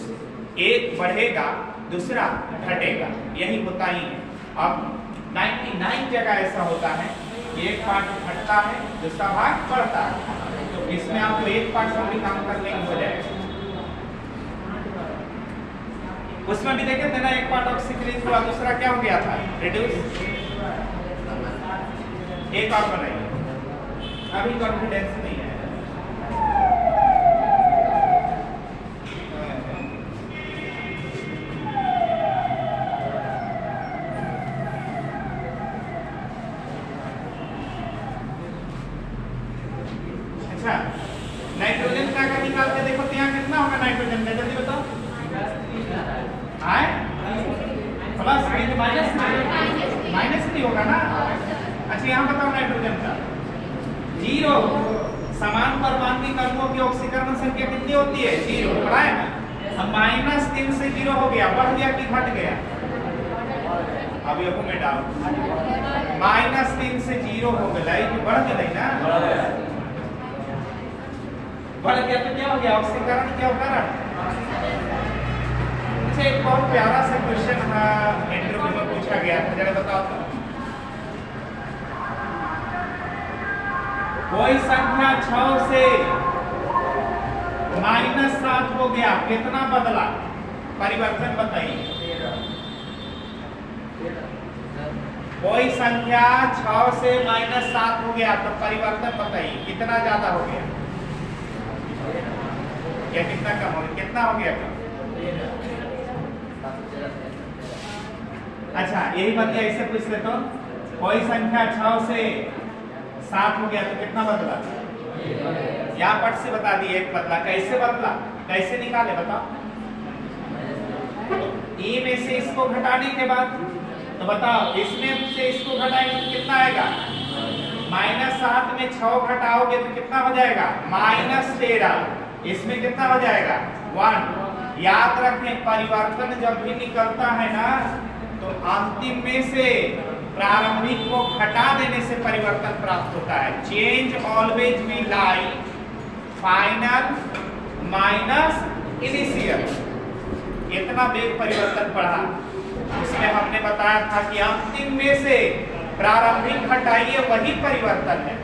एक बढ़ेगा दूसरा घटेगा, यही होता ही है। अब 99 जगह ऐसा होता है कि एक पार्ट घटता है दूसरा भाग बढ़ता है, तो इसमें आपको एक पार्ट से भी काम कर लेंगे हो जाएगा। उसमें भी देखे थे ना, एक पार्ट ऑक्सीक्रीज हुआ दूसरा क्या हो गया था रिड्यूस। एक और बनाइए, अभी कॉन्फिडेंस नहीं है। अच्छा नाइट्रोजन का निकाल के देखो तो यहाँ कितना होगा नाइट्रोजन का, जल्दी बताओ। प्लस माइनस नहीं होगा ना। अच्छा यहाँ बताओ नाइट्रोजन का 0। समान परमाणु अणुओं की ऑक्सीकरण संख्या कितनी होती है 0, पढ़ा है ना। अब -3 से 0 हो गया, बढ़ गया कि घट गया, अब ये में डाल -3 से 0 हो गया कि बढ़ गया ना, बढ़ गया तो क्या हो गया ऑक्सीकरण क्या कारण। अच्छा एक बहुत प्यारा सा क्वेश्चन इंटरव्यू में पूछा गया था, जरा बताओ तो। कोई संख्या 6 से -7 हो गया, कितना बदला, परिवर्तन बताइए। कोई संख्या 6 से -7 हो गया तो परिवर्तन बताइए, कितना ज्यादा हो गया या कितना कम हो गया, कितना हो गया कम। अच्छा यही बात ऐसे पूछ ले तो, कोई संख्या 6 से 7 हो गया तो कितना बदला, यहाँ पट से बता दिए एक बदला, कैसे बदला, कैसे निकाले बताओ। ई में से इसको घटाने के बाद तो बताओ, इसमें से इसको घटाएंगे तो कितना आएगा, -7 में 6 घटाओगे तो कितना हो जाएगा -13, इसमें कितना हो जाएगा 1। याद रखें परिवर्तन जब भी निकलता है ना तो अंतिम में से प्रारंभिक को घटा देने से परिवर्तन प्राप्त होता है। Change always will lie final minus initial. इतना वेग परिवर्तन पढ़ा, उसमें हमने बताया था कि अंतिम में से प्रारंभिक घटाइए वही परिवर्तन है,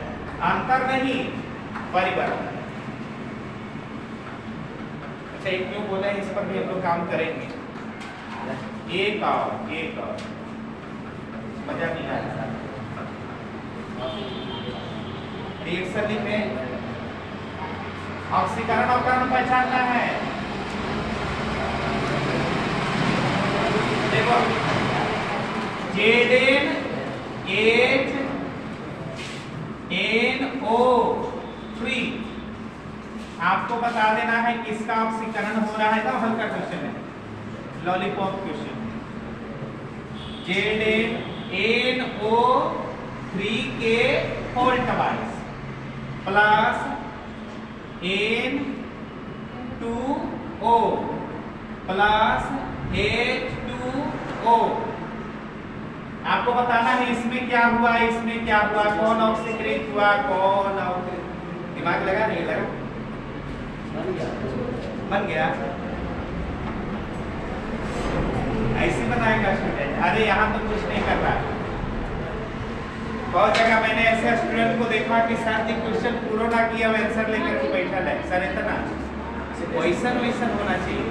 अंतर नहीं परिवर्तन। अच्छा एक क्यों बोला है, इस पर भी हम लोग काम करेंगे। एक और मजा नहीं आया, रिएक्शन लिखें, ऑक्सीकरण अवकरण पहचानना है। देखो ZnHNO3 आपको बता देना है किसका ऑक्सीकरण हो रहा है, तो हल्का क्वेश्चन है, लॉलीपॉप क्वेश्चन। ZnO3 के whole twice plus N2O plus H2O। आपको बताना है इसमें क्या हुआ, इसमें क्या हुआ, कौन ऑक्सीकृत हुआ, कौन दिमाग लगा नहीं लगा, बन गया। ऐसे बनाएगा स्टूडेंट, अरे यहाँ तो कुछ नहीं कर रहा। बहुत जगह मैंने ऐसे स्टूडेंट को देखा कि सर जी क्वेश्चन पूरा ना किया आंसर लेकर के बैठा है, सर इतना क्वेश्चन वैसन होना चाहिए।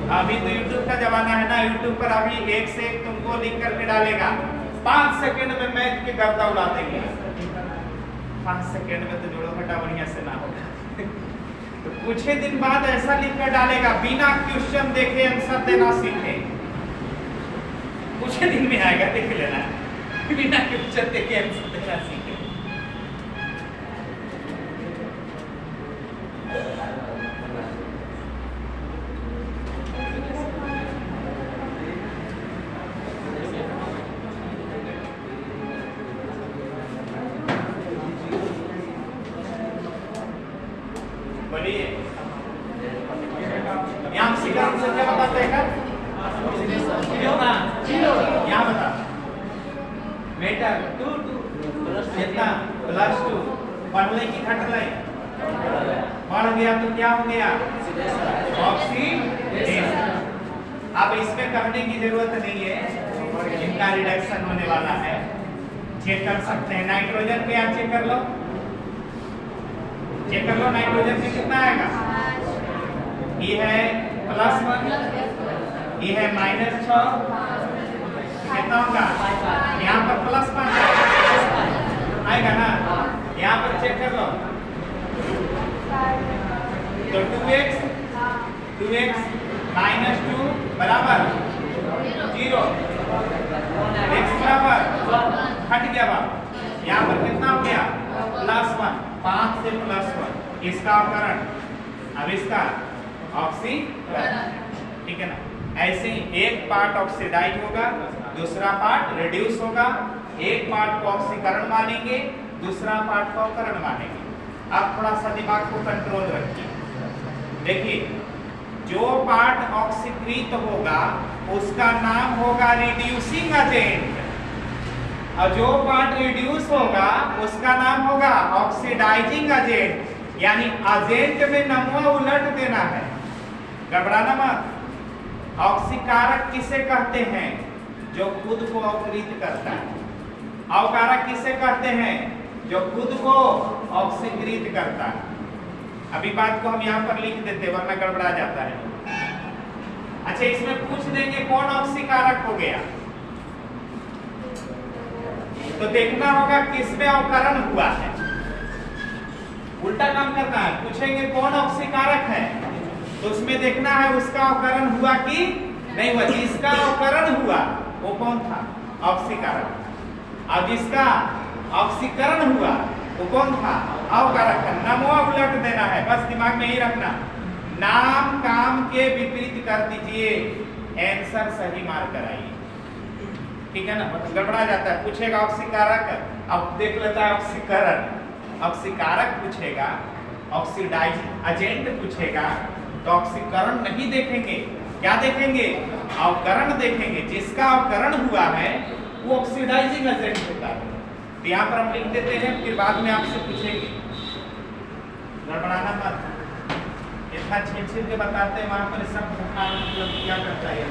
अभी तो YouTube का जमाना है ना, YouTube पर अभी एक से एक तुमको लिख करके डालेगा, 5 सेकंड में मैथ के गर्दा उड़ा देंगे। 5 सेकेंड में तो जोड़ो घटा बढ़िया से ना होगा। तो कुछ ही दिन बाद ऐसा लिख कर डालेगा, बिना क्वेश्चन देखे आंसर देना सीखे। कुछ ही दिन में आएगा, देख लेना, बिना क्वेश्चन देखे आंसर देना सीखे। बोलिए, यहाँ सीधा आंसर क्या बताते हैं? यहाँ बता, मीटर 2 कितना +2 बढ़ले की घटले? बढ़ गया तो क्या हो गया? ऑक्सीडेशन। अब इसमें करने की जरूरत नहीं है, इनका रिडक्शन होने वाला है, चेक कर सकते हैं। नाइट्रोजन पे आप चेक कर लो, चेक कर लो नाइट्रोजन में कितना आएगा? ये है +1, ये है -6, कितना होगा? यहाँ पर +5 आएगा ना, यहाँ पर चेक कर लो। तो 2x -2 बराबर 0, x बराबर हट गया बाप। यहाँ पर कितना हो गया? +1, 5 से +1, इसका अवकरण, अब इसका ऑक्सीकरण, ठीक है ना। ऐसे ही एक पार्ट ऑक्सीडाइज होगा, दूसरा पार्ट रिड्यूस होगा। एक पार्ट को ऑक्सीकरण मानेंगे, दूसरा पार्ट को अवकरण मानेंगे। अब थोड़ा सा दिमाग को कंट्रोल रखिए। देखिए, जो पार्ट ऑक्सीकृत होगा उसका नाम होगा रिड्यूसिंग एजेंट, और जो पार्ट रिड्यूस होगा उसका नाम होगा ऑक्सीडाइजिंग एजेंट। यानी एजेंट में नमवा उलट देना है, घबराना मत। ऑक्सीकारक किसे कहते हैं? जो खुद को अवकृत करता है। अवकारक किसे कहते हैं? जो खुद को ऑक्सीकृत करता है। अभी बात को हम यहाँ पर लिख देते वरना गड़बड़ा जाता है। अच्छा, इसमें पूछ देंगे कौन ऑक्सीकारक हो गया, तो देखना होगा किसमें अवकरण हुआ है। उल्टा काम करना है, पूछेंगे कौन ऑक्सीकारक है, तो उसमें देखना है उसका अवकरण हुआ कि नहीं हुआ। जिसका अवकरण हुआ वो कौन था? ऑक्सीकारक। और जिसका ऑक्सीकरण हुआ वो कौन था? अवकारक। नमवा उलट देना है, बस दिमाग में ही रखना। नाम काम के विपरीत कर दीजिए, आंसर सही मार्क कराइए, ठीक है ना। मतलब गड़बड़ा जाता है, पूछेगा ऑक्सीकारक, अब देख लेता है ऑक्सीकरण। ऑक्सीकारक पूछेगा, ऑक्सीडाइज एजेंट पूछेगा, तो ऑक्सीकरण नहीं देखेंगे, क्या देखेंगे? अवकरण देखेंगे। जिसका अवकरण हुआ है वो ऑक्सीडाइजिंग एजेंट होता है। तो यहाँ पर हम लिख देते हैं, फिर बाद में आपसे पूछेंगे, गड़बड़ाना मत। इतना छीन के बताते हैं, वहां पर सब मतलब क्या करता है,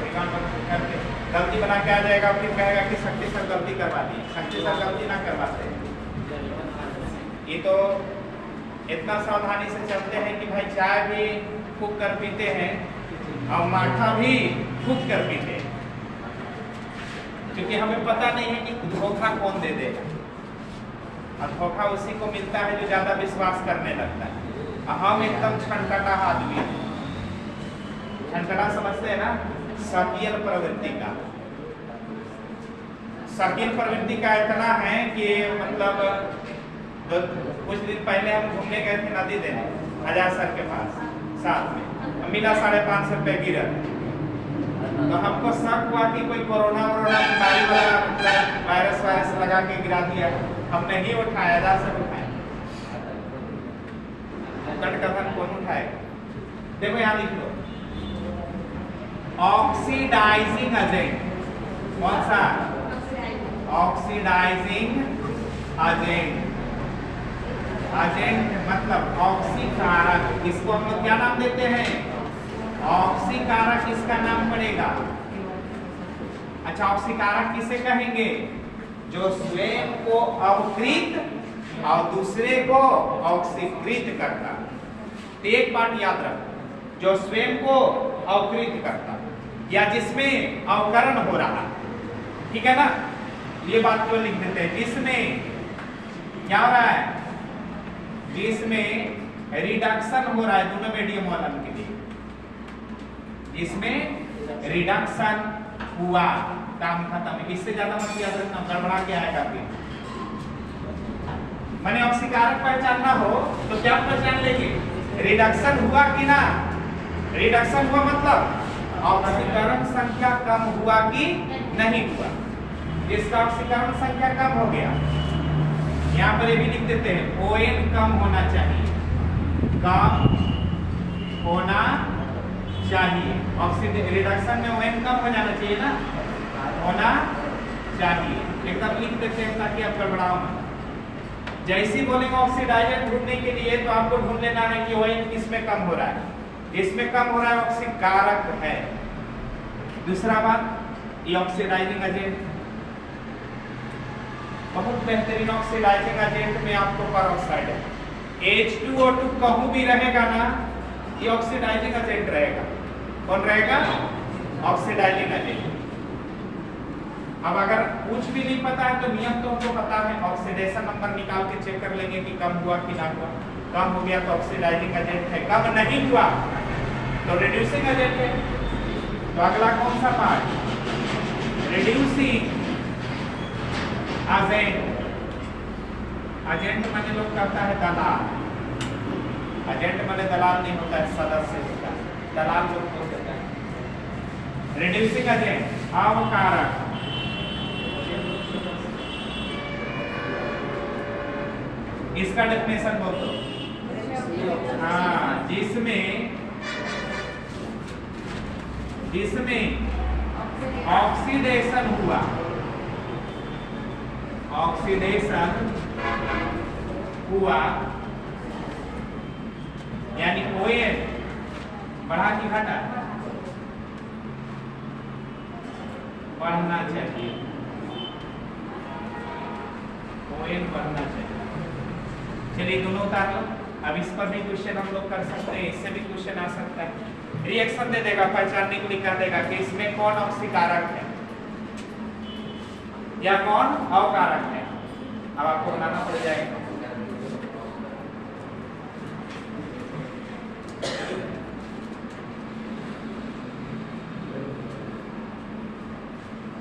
गलती बना के आ जाएगा, फिर कहेगा कि शक्ति सर गलती करवा दी। शक्ति सर गलती ना करवाते, ये तो इतना सावधानी से चलते हैं कि भाई चाय भी फूंक कर पीते हैं और माठा भी फूंक कर पीते हैं, क्योंकि हमें पता नहीं है कि धोखा कौन दे देगा। और धोखा उसी को मिलता है जो ज्यादा विश्वास करने लगता है। हम एकदम छनकटा आदमी हैं। छनकटा समझते हैं ना? शकील प्रवृत्ति का। शकील प्रवृत्ति का इतना है कि मतलब कुछ दिन पहले हम घूमने गए थे नदी देने, हजार सर के पास साथ में, मिला 550 रुपए गिरा। तो हमको शक हुआ कि कोई कोरोना बीमारी वाला मतलब वायरस लगा के गिरा दिया। हम नहीं उठाया, हजार सर उठाए, कथन कौन उठाएगा? देखो यहाँ लिख लो, ऑक्सीडाइजिंग एजेंट। कौन सा? Oxidising agent. एजेंट मतलब ऑक्सीकारक। इसको हम लोग क्या नाम देते हैं? ऑक्सीकारक इसका नाम पड़ेगा। अच्छा, ऑक्सीकारक किसे कहेंगे? जो स्वयं को अवकृत और दूसरे को ऑक्सीकृत करता। तो एक बात याद रखो, जो स्वयं को अवकृत करता या जिसमें अवकरण हो रहा, ठीक है ना। ये बात को लिख देते हैं, जिसमें क्या हो रहा है? जिसमें रिडक्शन हो रहा है दोनों मीडियम वालन के लिए, जिसमें रिडक्शन हुआ, काम खत्म। इससे ज्यादा मत याद रखना, गड़बड़ा के आएगा फिर। माने ऑक्सीकारक पहचानना हो तो क्या पहचान लेंगे, रिडक्शन हुआ कि ना। रिडक्शन हुआ मतलब ऑक्सीकरण संख्या कम हुआ कि नहीं हुआ। जिसका ऑक्सीकरण संख्या कम हो गया, यहाँ पर ये भी लिख देते हैं ON कम होना चाहिए, कम होना चाहिए। ऑक्सीडेशन रिडक्शन में ON कम हो जाना चाहिए ना, होना चाहिए। एकदम लिख देते हैं ताकि आप गड़बड़ाओ मत। जैसे बोलेंगे ऑक्सीडाइजर ढूंढने के लिए तो आपको ढूंढ लेना है कि ON किसमें कम हो रहा है। जिसमें कम हो रहा है ऑक्सीकारक है। दूसरा बात, ये ऑक्सीडाइजिंग एजेंट, बहुत बेहतरीन ऑक्सीडाइजिंग एजेंट में आपको परऑक्साइड है। H2O2 कहूं भी रहेगा ना, ये ऑक्सीडाइजिंग एजेंट रहेगा। कौन रहेगा, ऑक्सीडाइजिंग एजेंट। अब अगर कुछ भी नहीं पता है तो नियम तो हमको पता है, ऑक्सीडेशन नंबर निकाल के चेक कर लेंगे कि कम हुआ कि ना हुआ। कम हो गया तो ऑक्सीडाइजिंग एजेंट है, कम नहीं हुआ तो रिड्यूसिंग एजेंट है। तो अगला कौन सा पार्ट, रिड्यूसिंग एजेंट। एजेंट माने लोग कहता है दलाल, एजेंट माने दलाल नहीं होता है, सदस्य होता है, दलाल लोग बोल देता है। रिड्यूसिंग एजेंट अवकारक, इसका डेफिनेशन बोल दो। हाँ, जिसमें ऑक्सीडेशन हुआ, ऑक्सीडेशन हुआ यानी ON बढ़ा कि घटा, बढ़ना चाहिए, ON बढ़ना चाहिए। चलिए दोनों उतार लो। अब इस पर भी क्वेश्चन हम लोग कर सकते हैं, इससे भी क्वेश्चन आ सकता है। रिएक्शन दे देगा, पहचानने के लिए कह देगा कि इसमें कौन ऑक्सीकारक है या कौन अवकारक है। अब आपको बनाना पड़ जाएगा।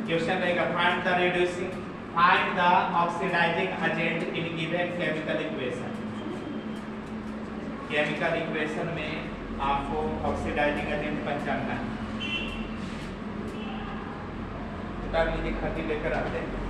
क्वेश्चन रहेगा find the reducing, find the oxidising agent in given chemical equation. Chemical equation में आपको ऑक्सीडाइजिंग एजेंट पहचानना है। उतार लीजिए, खाती लेकर आते हैं।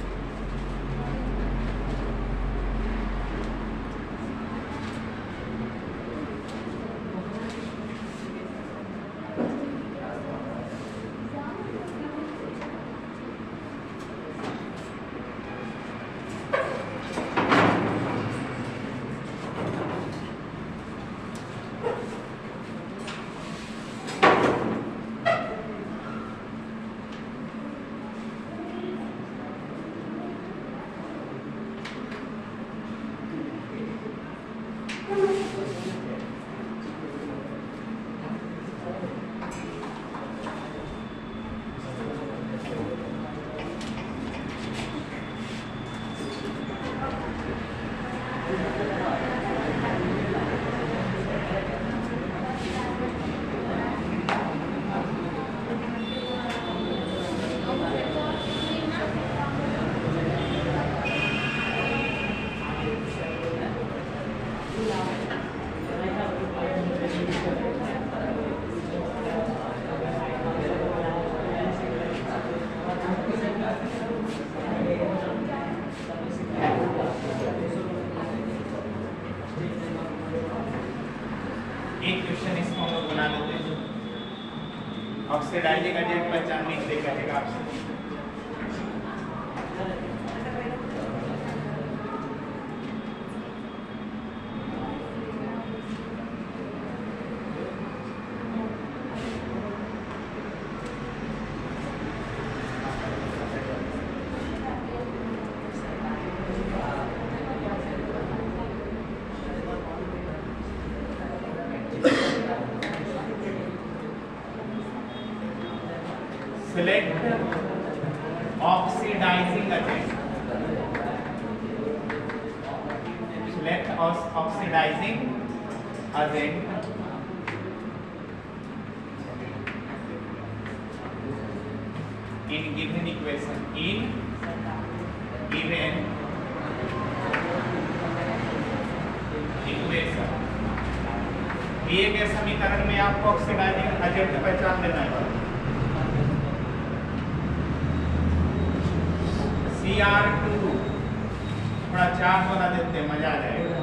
ऑक्सीडाइजिंग एजेंट पहचानने के लिए कहेगा आपसे। Select oxidizing agent. Select oxidizing agent in given equation, in given equation, दिए गए समीकरण में आपको ऑक्सीडाइजिंग एजेंट पहचान देना है। Cr2 थोड़ा चार्ज वाला देते हैं, मजा आ जाएगा।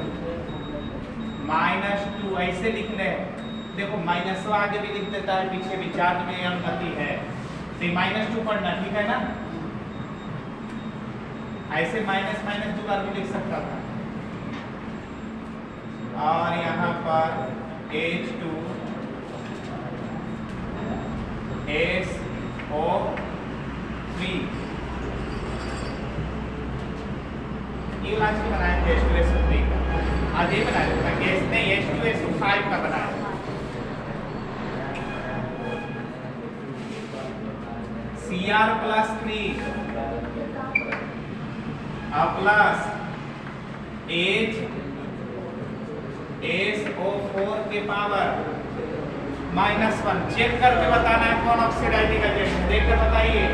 -2 ऐसे लिखने हैं, देखो माइनस आगे भी लिख देता है, पीछे भी चार्ज में अनुमति है, तो -2 पढ़ना ठीक है ना। ऐसे माइनस दो बार भी लिख सकता था। और यहाँ पर H2 SO3 ये आज की बनाया H2SO3 का, आज ये बनाया था गैस ने H2SO5 का बनाया। Cr+3 प्लस HSO4 के पावर -1, चेक करके बताना है कौन ऑक्सीडाइजिंग एजेंट, देख कर बताइए।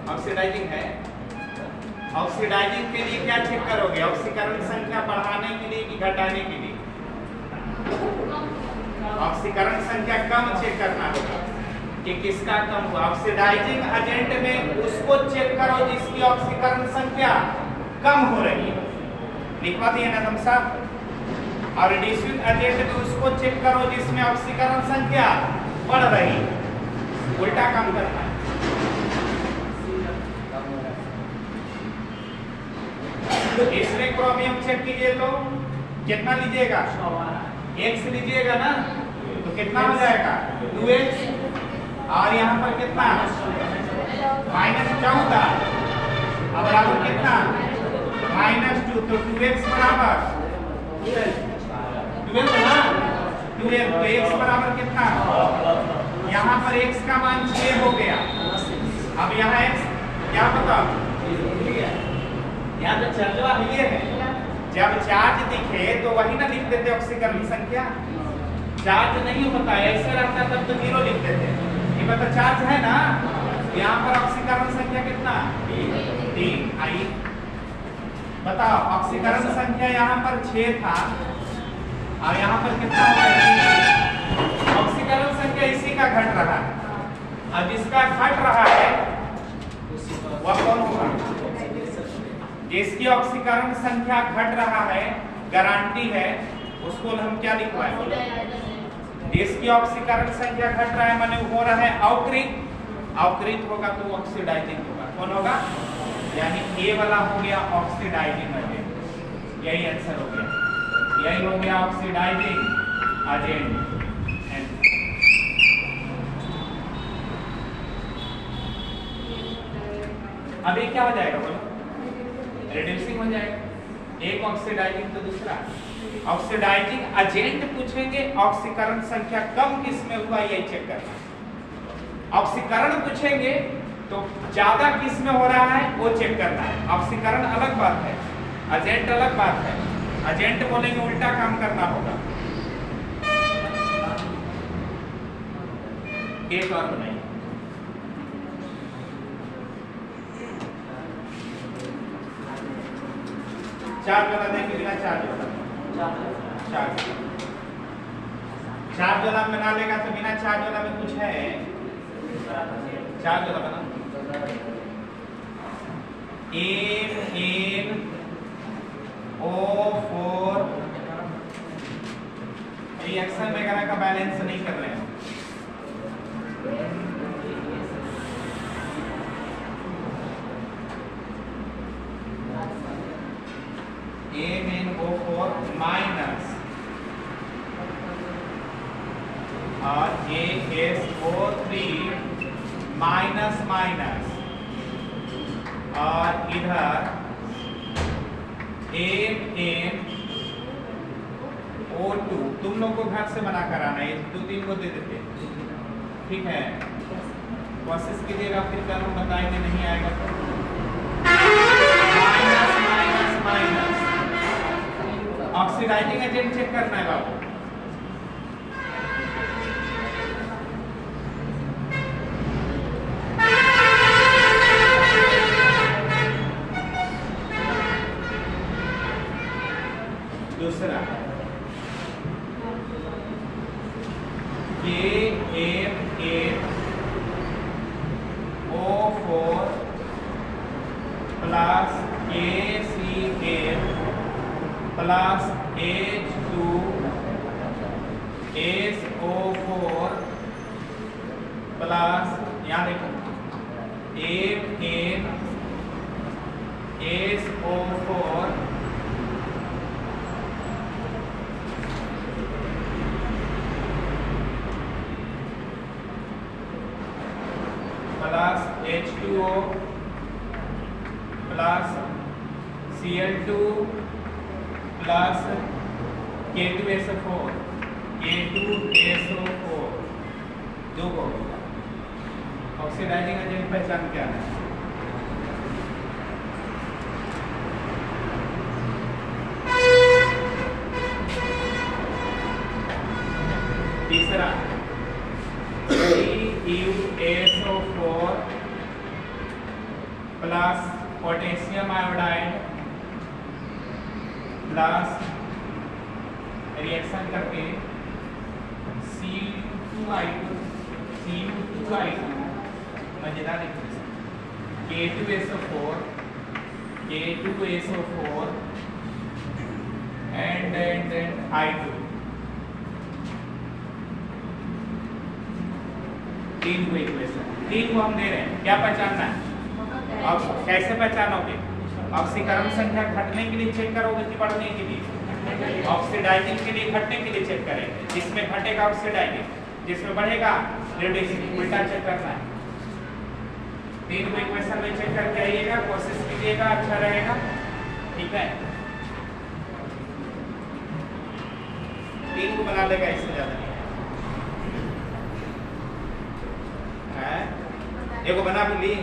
ऑक्सीडाइजिंग है। ऑक्सीडाइजिंग के लिए क्या चेक करोगे? ऑक्सीकरण संख्या बढ़ाने के लिए कि घटाने के लिए? ऑक्सीकरण संख्या कम चेक करना होगा कि किसका कम हुआ। ऑक्सीडाइजिंग एजेंट में उसको चेक करो जिसकी ऑक्सीकरण संख्या कम हो रही है, लिखवा दिए ना हम साहब। और रिड्यूसिंग एजेंट में उसको चेक करो जिसमें ऑक्सीकरण संख्या बढ़ रही है, उल्टा काम करना है। इसमें क्रोमियम चेक कीजिए तो कितना लीजिएगा? X लीजिएगा ना, तो कितना हो जाएगा? 2x। और यहाँ पर कितना? -14। अब बराबर कितना? -2, तो 2x बराबर 12 ना, 12, तो x बराबर कितना? यहाँ पर x का मान 6 हो गया। अब यहाँ x क्या पता, यहाँ तो चलवा ये है, जब चार्ज दिखे तो वही ना लिख देते ऑक्सीकरण संख्या। चार्ज नहीं होता है, ऐसे रहता तब तो 0 लिख देते। ये पता चार्ज है ना, यहाँ पर ऑक्सीकरण संख्या कितना? 3। आई बताओ, ऑक्सीकरण संख्या यहाँ पर 6 था और यहाँ पर कितना हो गया? ऑक्सीकरण संख्या इसी का घट रहा है, और जिसका घट रहा है वह कौन होगा? जिसकी ऑक्सीकरण संख्या घट रहा है, गारंटी है, उसको हम क्या लिखवाएंगे? जिसकी ऑक्सीकरण संख्या घट रहा है माने हो रहा है अवकृत। अवकृत होगा तो ऑक्सीडाइजिंग होगा। कौन होगा? यानी ए वाला हो गया ऑक्सीडाइजिंग एजेंट। यही आंसर हो गया, यही हो गया ऑक्सीडाइजिंग एजेंट। अभी क्या हो जाएगा बोलो? रिड्यूसिंग हो जाएगा। एक ऑक्सीडाइजिंग तो दूसरा ऑक्सीडाइजिंग एजेंट पूछेंगे, ऑक्सीकरण संख्या कम किसमें हुआ ये चेक करना। ऑक्सीकरण पूछेंगे तो ज्यादा किसमें हो रहा है वो चेक करना है। ऑक्सीकरण अलग बात है, एजेंट अलग बात है। एजेंट बोलेंगे उल्टा काम करना होगा। एक और बनाइए, चार्ज वाला देंगे बिना चार्ज वाला, चार्ज वाला बना लेगा तो बिना चार्ज वाला में कुछ है? चार्ज वाला बना NaO4 रिएक्शन वगैरह का बैलेंस नहीं कर रहे हैं। NaO4 माइनस और ASO3 माइनस माइनस, और इधर NaO2 तुम लोग को घर से बना कर आना है, 2-3 को दे देते, ठीक है? कोशिश कीजिएगा, फिर कल हम बताएंगे, नहीं आएगा तो minus minus minus. Oxidising agent check करना है बाबू। दूसरा KF8O4 plus KCl plus H2SO4 plus यहाँ देखो F8SO4 plus H2O plus Cl2 plus K2SO4 दो को ऑक्सीडाइजिंग एजेंट पहचान क्या है? तीसरा CuSO4 plus potassium iodide plus reaction करके Cu2 मजेदार K2SO4 and I2 तीन को इक्वेशन, तीन को हम दे रहे हैं। क्या पहचानना है? अब कैसे पहचानोगे? ऑक्सीकरण संख्या घटने के लिए चेक करोगे कि बढ़ने के लिए? ऑक्सीडाइजिंग के लिए घटने के लिए चेक करेंगे। जिसमें घटेगा ऑक्सीडाइजिंग, जिसमें बढ़ेगा रिड्यूसिंग, उल्टा चेक करना है। तीन को इक्वेशन में चेक करके आइएगा, कोशिश कीजिएगा, अच्छा रहेगा। ठीक है, तीन को बना लेगा, इससे ज्यादा नहीं है। एक बना भी ली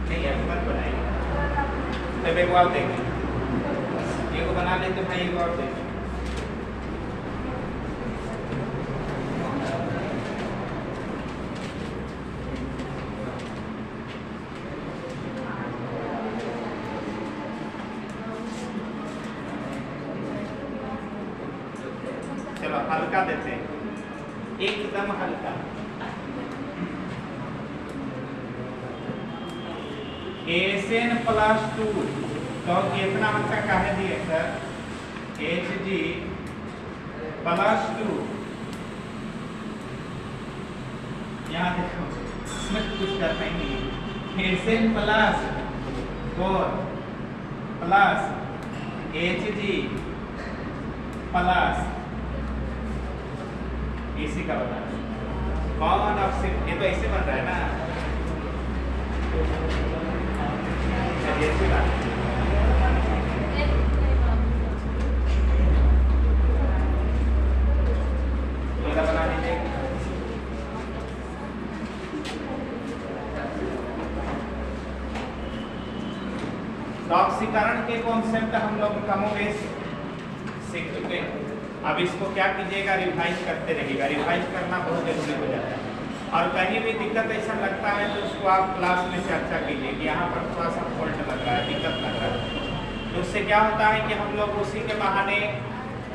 नहीं, अभी मत बनाइए, तब एक और देंगे। एक बना लेते भाई, एक और देंगे। चलो हल्का देते हैं, एकदम हल्का। Sn+2 तो इतना हल्का काहे दिए सर? Hg+2 यहाँ देखो, इसमें कुछ करना ही नहीं। Sn+4 प्लस Hg प्लस इसी का बना कौन ऑक्सीजन, ये तो ऐसे बन रहा है ना। ऐसी बात बना दीजिए। ऑक्सीकरण के कॉन्सेप्ट हम लोग कमोबेश सीख चुके हैं। अब इसको क्या कीजिएगा, रिवाइज करते रहिएगा। रिवाइज करना बहुत जरूरी हो जाता है। और कहीं भी दिक्कत ऐसा लगता है तो उसको आप क्लास में चर्चा कीजिए कि यहाँ पर थोड़ा सा फॉल्ट लग रहा है, दिक्कत लग रहा है। तो उससे क्या होता है कि हम लोग उसी के बहाने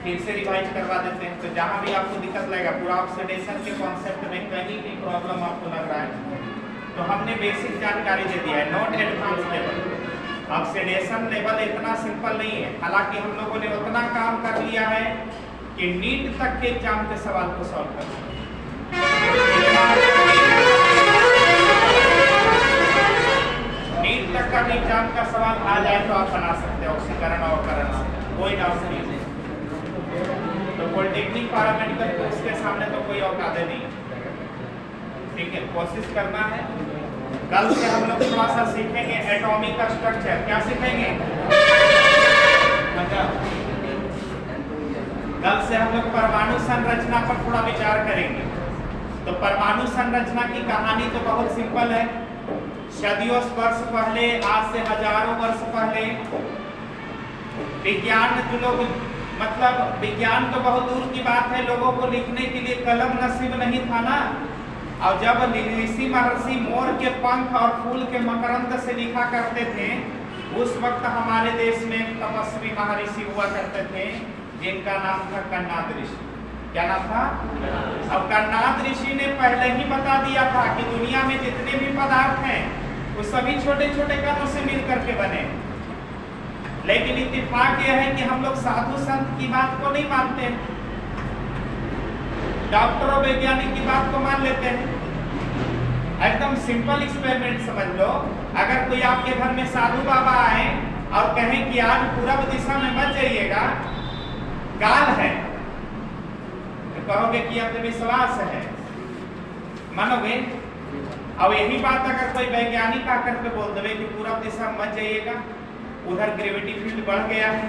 फिर से रिवाइज करवा देते हैं। तो जहाँ भी आपको दिक्कत लगेगा, पूरा ऑक्सीडेशन के कॉन्सेप्ट में कहीं भी प्रॉब्लम आपको लग रहा है तो हमने बेसिक जानकारी दे दिया है, not advance level. Oxidation level इतना सिंपल नहीं है, हालांकि हम लोगों ने उतना काम कर लिया है कि नीट तक के एग्जाम के सवाल को सॉल्व कर सकते। नीट तक का एग्जाम का सवाल आ जाए तो आप बना सकते हैं ऑक्सीकरण और करण से, कोई डाउट नहीं है। तो पॉलिटेक्निक पैरामेडिकल कोर्स के सामने तो कोई औकात नहीं है। ठीक है, कोशिश करना है। कल से हम लोग थोड़ा सा सीखेंगे एटॉमिक स्ट्रक्चर। क्या सीखेंगे? कल से हम लोग परमाणु संरचना पर थोड़ा विचार करेंगे। तो परमाणु संरचना की कहानी तो बहुत सिंपल है। सदियों वर्ष पहले, आज से हजारों वर्ष पहले विज्ञान जो लोग, मतलब विज्ञान तो बहुत दूर की बात है, लोगों को लिखने के लिए कलम नसीब नहीं था ना। और जब ऋषि महर्षि मोर के पंख और फूल के मकरंद से लिखा करते थे, उस वक्त हमारे देश में तपस्वी महर्षि हुआ करते थे जिनका नाम था कन्नाद ऋषि। क्या नाम था? अब कन्नाद ऋषि ने पहले ही बता दिया था कि दुनिया में जितने भी पदार्थ हैं वो सभी छोटे छोटे कणों से मिलकर के बने। लेकिन इत्तेफाक यह है कि हम लोग साधु संत की बात को नहीं मानते, डॉक्टर और वैज्ञानिक की बात को मान लेते हैं। एकदम सिंपल एक्सपेरिमेंट समझ लो, अगर कोई आपके घर में साधु बाबा आए और कहें कि आज पूरब दिशा में मत जाइएगा, गाल है, तो कहोगे कि अंधविश्वास है, मानोगे? अब यही बात अगर कोई वैज्ञानिक आकर के बोल देवे कि पूरब दिशा में मत जाइएगा, उधर ग्रेविटी फील्ड बढ़ गया है,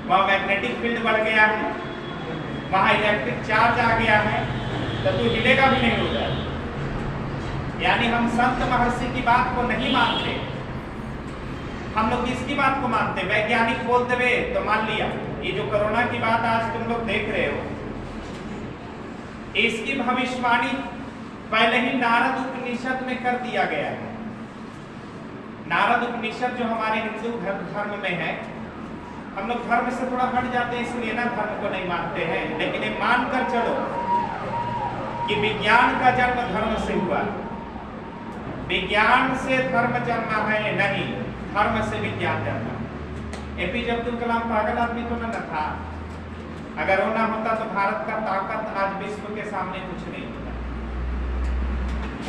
वहां मैग्नेटिक फील्ड बढ़ गया है, वहां इलेक्ट्रिक चार्ज आ गया है, तो तू हिलेगा भी नहीं उधर। यानी हम संत महर्षि की बात को नहीं मानते, हम लोग किसकी बात को मानते? वैज्ञानिक बोल देवे तो मान लिया। ये जो कोरोना की बात आज तुम लोग देख रहे हो, इसकी भविष्यवाणी पहले ही नारद उपनिषद में कर दिया गया है। नारद उपनिषद जो हमारे हिंदू धर्म में है, हम लोग धर्म से थोड़ा हट जाते हैं इसलिए ना धर्म को नहीं मानते हैं, लेकिन ये मान कर चलो कि विज्ञान का जन्म धर्म से हुआ। विज्ञान से धर्म जन्मा है नहीं, धर्म से विज्ञान जन्मा। एपीजे अब्दुल कलाम पागल आदमी तो न था, अगर वो ना होता तो भारत का ताकत आज विश्व के सामने कुछ नहीं होता।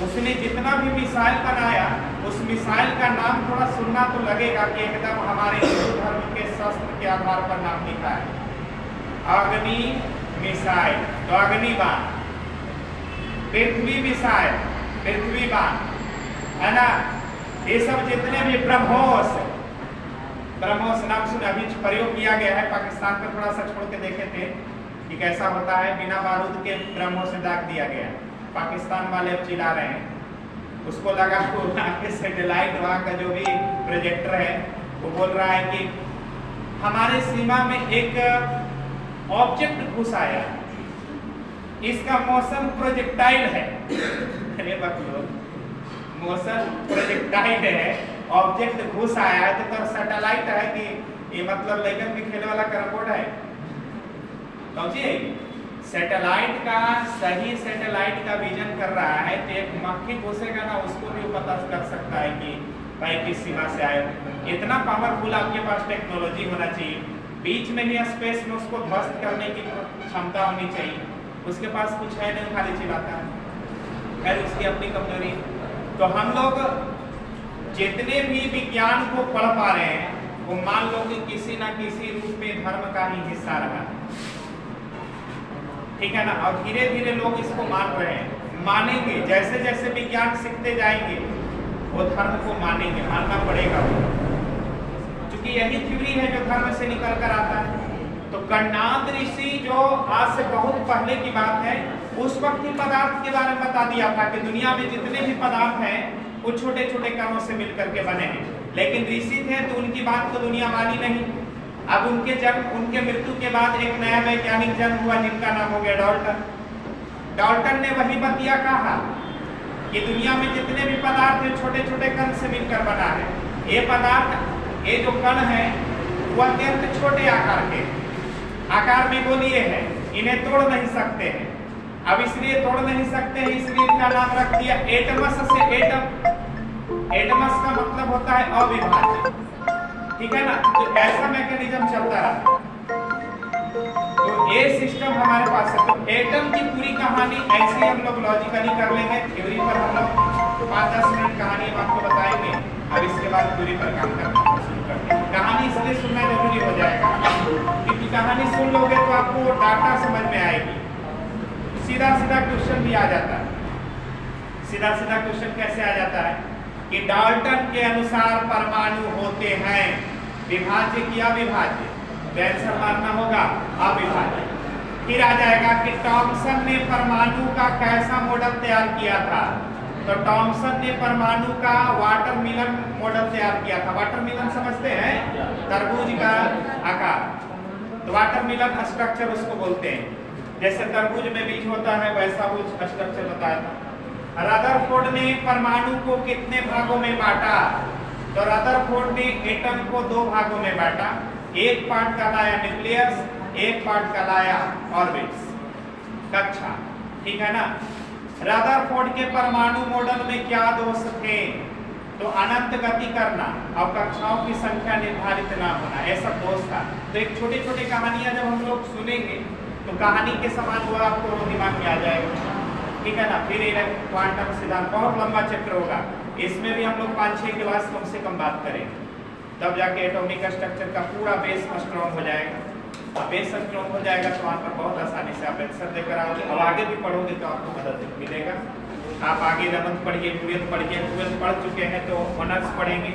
उसने जितना भी मिसाइल बनाया, उस मिसाइल का नाम थोड़ा सुनना तो लगेगा कि एकदम हमारे हिंदू धर्म के शस्त्र के आधार पर नाम लिखा है। अग्नि मिसाइल तो अग्निबाण, पृथ्वी मिसाइल पृथ्वीबाण, है ना? ये सब जितने भी ब्रह्मोस नाम सुने, अभी प्रयोग किया गया है पाकिस्तान पर, थोड़ा सा छोड़ के देखे थे कि कैसा होता है। बिना बारूद के ब्रह्मोस से दाग दिया गया, पाकिस्तान वाले अब चिल्ला रहे हैं। उसको लगा कि सैटेलाइट वहाँ का जो भी प्रोजेक्टर है वो बोल रहा है कि हमारे सीमा में एक ऑब्जेक्ट घुस आया, इसका मोशन प्रोजेक्टाइल है। अरे बकलो, मोशन प्रोजेक्टाइल है, ऑब्जेक्ट घुस आया है तो कर सैटेलाइट है कि ये मतलब लेकिन भी खेलने वाला कैरम बोर्ड है? समझिए, सैटेलाइट का सही सैटेलाइट का विजन कर रहा है तो एक मक्खी घुसेगा ना, उसको भी पता कर सकता है कि भाई किस सीमा से आए। इतना पावरफुल आपके पास टेक्नोलॉजी होना चाहिए, बीच में ही स्पेस में उसको ध्वस्त करने की क्षमता होनी चाहिए। उसके पास कुछ है नहीं, खाली चिल्लाता है। खैर, उसकी अपनी कमजोरी। तो हम लोग जितने भी विज्ञान को पढ़ पा रहे हैं वो मान लो कि किसी ना किसी रूप में धर्म का ही हिस्सा रहा, ठीक है ना? और धीरे धीरे लोग इसको मान रहे हैं, मानेंगे, जैसे जैसे विज्ञान सीखते जाएंगे वो धर्म को मानेंगे, मानना पड़ेगा वो, क्योंकि यही थ्योरी है जो धर्म से निकल कर आता है। तो कन्नाद ऋषि जो आज से बहुत पहले की बात है, उस वक्त ही पदार्थ के बारे में बता दिया था कि दुनिया में जितने भी पदार्थ हैं वो छोटे छोटे कणों से मिलकर के बने हैं। लेकिन ऋषि थे तो उनकी बात को दुनिया मानी नहीं। अब उनके मृत्यु के बाद एक नया वैज्ञानिक जन्म हुआ जिनका नाम हो गया डाल्टन। डाल्टन ने वही बतिया कहा कि दुनिया में जितने भी पदार्थ हैं छोटे छोटे कण से मिलकर बना है। ये पदार्थ, ये जो कण है वो अत्यंत छोटे आकार में गोलीय है, इन्हें तोड़ नहीं सकते हैं। अब इसलिए तोड़ नहीं सकते हैं, इसलिए इनका नाम रख दिया एटमस से एटम। एटमस का मतलब होता है अविभाज्य, ठीक है ना? तो ऐसा मैकेनिज्म चलता रहा। तो ये सिस्टम हमारे पास है। तो एटम की पूरी कहानी ऐसे हम लोग लॉजिकली कर लेंगे, थ्योरी पर हम लोग 5-10 मिनट कहानी हम आपको बताएंगे। अब इसके बाद थ्योरी पर काम करना शुरू करते हैं। कहानी इसलिए सुनना जरूरी हो जाएगा क्योंकि कहानी सुन लोगे तो आपको डाटा समझ में आएगी। सीधा क्वेश्चन भी आ जाता है। सीधा क्वेश्चन कैसे आ जाता है कि डाल्टन के अनुसार परमाणु होते हैं विभाज्य की अविभाज्य, तो आंसर मानना होगा अविभाज्य। फिर आ जाएगा कि थॉमसन ने परमाणु का कैसा मॉडल तैयार किया था, तो थॉमसन ने परमाणु का वाटरमेलन मॉडल तैयार किया था। वाटरमेलन समझते हैं, तरबूज का आकार। तो वाटरमेलन स्ट्रक्चर उसको बोलते हैं। जैसे तरबूज में बीज होता है वैसा वो स्ट्रक्चर बताया था। रदरफोर्ड ने परमाणु को कितने भागों में बांटा? तो रदरफोर्ड ने एटम को 2 भागों में बांटा। एक पार्ट कहलाया न्यूक्लियस, एक पार्ट कहलाया ऑर्बिट्स, कक्षा। ठीक है ना। रदरफोर्ड के परमाणु मॉडल में क्या दोष थे? तो अनंत गति करना और कक्षाओं की संख्या निर्धारित ना होना, ऐसा दोष था। तो एक छोटी छोटी कहानियां जब हम लोग सुनेंगे तो कहानी के समान वो आपको दिमाग में आ जाएगा। ठीक है ना। फिर क्वांटम सिद्धांत बहुत लंबा चैप्टर होगा, इसमें भी हम लोग 5-6 क्लास कम से कम बात करेंगे, तब जाके एटॉमिक स्ट्रक्चर का पूरा बेस स्ट्रॉन्ग हो जाएगा। अब बेस स्ट्रॉन्ग हो जाएगा तो वहाँ पर बहुत आसानी से आप आंसर देकर आओगे। अब आगे भी पढ़ोगे तो आपको मदद मिलेगा। आप आगे 11th पढ़िए, 12th पढ़िए, 12th पढ़ चुके हैं तो ऑनर्स पढ़ेंगे।